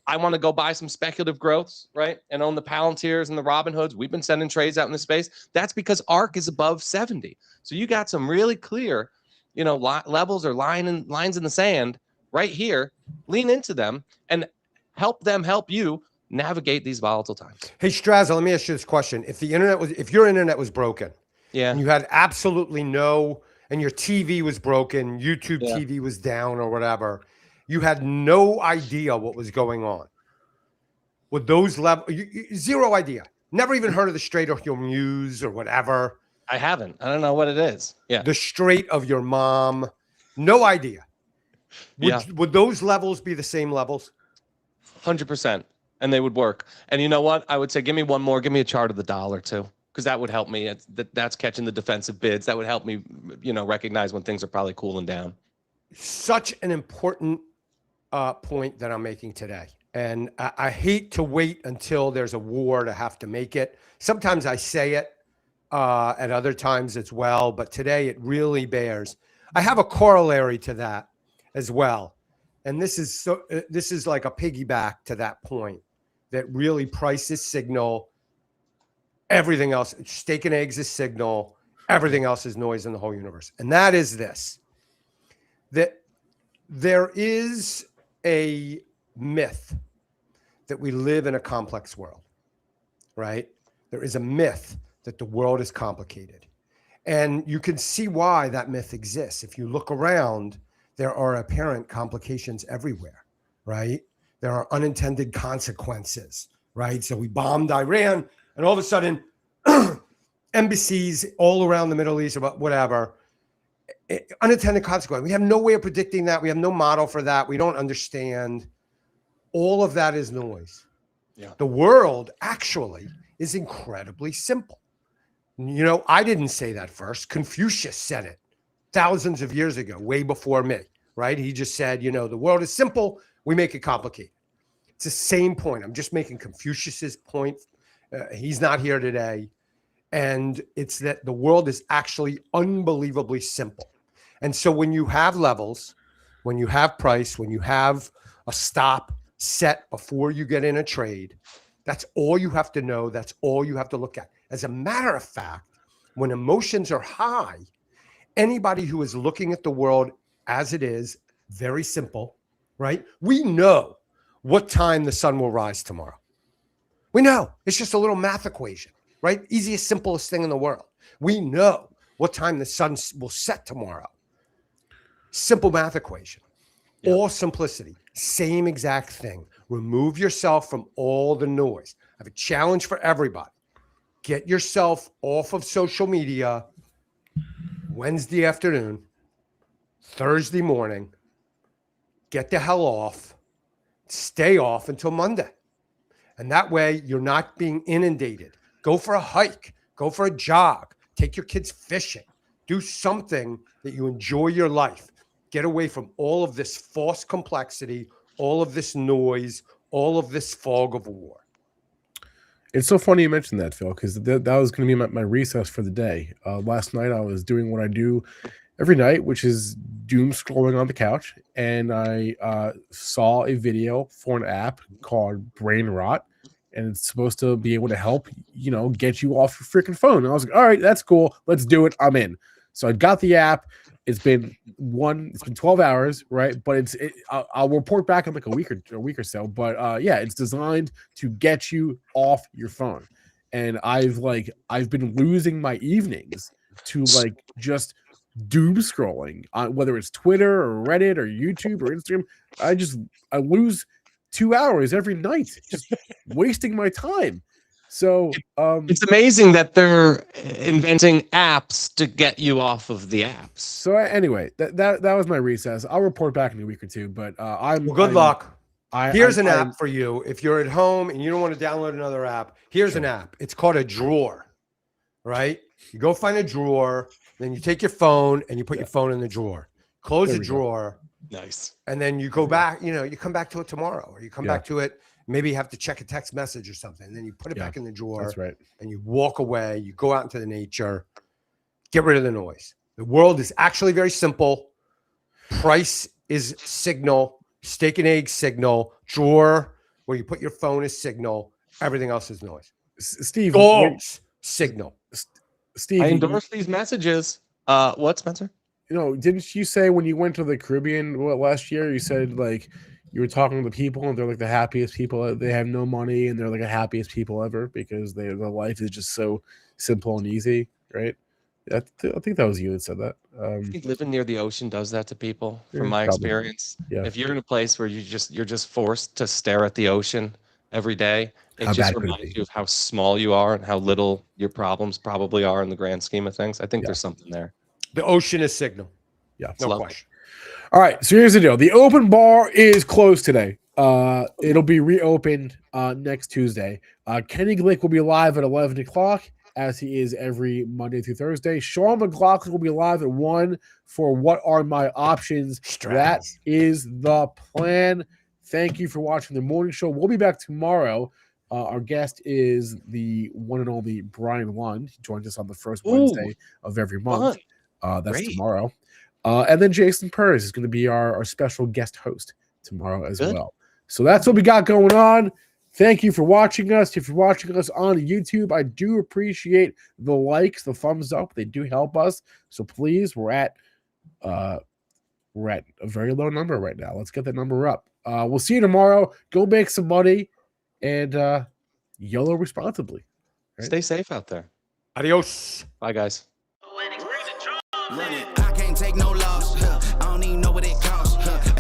[SPEAKER 2] I want to go buy some speculative growths, right? And own the Palantirs and the Robinhoods. We've been sending trades out in the space. That's because ARK is above 70. So you got some really clear, levels or lines in the sand right here. Lean into them and help them help you navigate these volatile times.
[SPEAKER 9] Hey, Strazza, let me ask you this question. If your internet was broken, and you had absolutely and your TV was broken, YouTube TV was down or whatever, you had no idea what was going on. With those levels, zero idea. Never even heard of the Strait of Hormuz or whatever.
[SPEAKER 2] I haven't. I don't know what it is. Yeah.
[SPEAKER 9] The Strait of your mom. No idea. Would those levels be the same levels?
[SPEAKER 2] 100%. And they would work. And you know what? I would say, give me one more. Give me a chart of the dollar too, because that would help me. That's catching the defensive bids. That would help me, recognize when things are probably cooling down.
[SPEAKER 9] Such an important point that I'm making today. And I hate to wait until there's a war to have to make it. Sometimes I say it at other times as well, but today it really bears. I have a corollary to that as well. And this is like a piggyback to that point, that really price is signal. Everything else, steak and eggs is signal. Everything else is noise in the whole universe. And that is this, that there is a myth that we live in a complex world, right? There is a myth that the world is complicated. And you can see why that myth exists. If you look around, there are apparent complications everywhere, right? There are unintended consequences, right? So we bombed Iran, and all of a sudden, embassies all around the Middle East, or whatever, unintended consequence. We have no way of predicting that. We have no model for that. We don't understand. All of that is noise.
[SPEAKER 2] Yeah.
[SPEAKER 9] The world actually is incredibly simple. You know, I didn't say that first. Confucius said it thousands of years ago, way before me, right? He just said, you know, the world is simple. We make it complicated. It's the same point. I'm just making Confucius's point. He's not here today. And it's that the world is actually unbelievably simple. And so when you have levels, when you have price, when you have a stop set before you get in a trade, that's all you have to know. That's all you have to look at. As a matter of fact, when emotions are high, anybody who is looking at the world as it is, very simple, right? We know what time the sun will rise tomorrow. We know. It's just a little math equation, right? Easiest, simplest thing in the world. We know what time the sun will set tomorrow. Simple math equation. Yep. All simplicity. Same exact thing. Remove yourself from all the noise. I have a challenge for everybody. Get yourself off of social media Wednesday afternoon, Thursday morning. Get the hell off. Stay off until Monday. And that way you're not being inundated. Go for a hike. Go for a jog. Take your kids fishing. Do something that you enjoy your life. Get away from all of this false complexity, all of this noise, all of this fog of war.
[SPEAKER 1] It's so funny you mentioned that, Phil, because that was going to be my recess for the day. Last night I was doing what I do every night, which is doom scrolling on the couch, and I saw a video for an app called Brain Rot, and it's supposed to be able to help, you know, get you off your freaking phone. And I was like, all right, that's cool. Let's do it. I'm in. So I got the app. It's been 12 hours, right? But I'll report back in like a week or so. But yeah, it's designed to get you off your phone. And I've been losing my evenings to like just doom scrolling on whether it's Twitter or Reddit or YouTube or Instagram. I lose 2 hours every night just wasting my time. So
[SPEAKER 2] it's amazing that they're inventing apps to get you off of the apps.
[SPEAKER 1] So anyway, that was my recess. I'll report back in a week or two, but
[SPEAKER 9] good luck. Here's an app for you. If you're at home and you don't want to download another app, here's an app. It's called a drawer, right? You go find a drawer, then you take your phone and you put your phone in the drawer. Close the drawer.
[SPEAKER 2] Nice.
[SPEAKER 9] And then you go back, you know, you come back to it tomorrow, or you come back to it. Maybe you have to check a text message or something. And then you put it back in the drawer.
[SPEAKER 1] That's right.
[SPEAKER 9] And you walk away. You go out into the nature. Get rid of the noise. The world is actually very simple. Price is signal. Steak and egg signal. Drawer where you put your phone is signal. Everything else is noise.
[SPEAKER 1] Steve.
[SPEAKER 9] Dogs, signal.
[SPEAKER 1] Steve.
[SPEAKER 2] I endorse these messages. What, Spencer?
[SPEAKER 1] You know, didn't you say when you went to the Caribbean last year, you said like you were talking to people and they're like the happiest people. They have no money and they're like the happiest people ever because their life is just so simple and easy, right? I think that was you that said that.
[SPEAKER 2] I think living near the ocean does that to people, from my experience.
[SPEAKER 1] Yeah.
[SPEAKER 2] If you're in a place where you're just forced to stare at the ocean every day, it just reminds you of how small you are and how little your problems probably are in the grand scheme of things. I think there's something there.
[SPEAKER 9] The ocean is signal.
[SPEAKER 1] Yeah,
[SPEAKER 9] no question.
[SPEAKER 1] All right, so here's the deal. The open bar is closed today. It'll be reopened next Tuesday. Kenny Glick will be live at 11 o'clock, as he is every Monday through Thursday. Sean McLaughlin will be live at 1 for What Are My Options? That is the plan. Thank you for watching the morning show. We'll be back tomorrow. Our guest is the one and only Brian Lund. He joins us on the first Wednesday of every month. That's tomorrow. And then Jason Perez is going to be our special guest host tomorrow as well. So that's what we got going on. Thank you for watching us. If you're watching us on YouTube, I do appreciate the likes, the thumbs up. They do help us. So please, we're at a very low number right now. Let's get that number up. We'll see you tomorrow. Go make some money and YOLO responsibly.
[SPEAKER 2] Stay safe out there.
[SPEAKER 9] Adios.
[SPEAKER 2] Bye, guys.
[SPEAKER 3] I can't take no loss. I don't even know what it costs.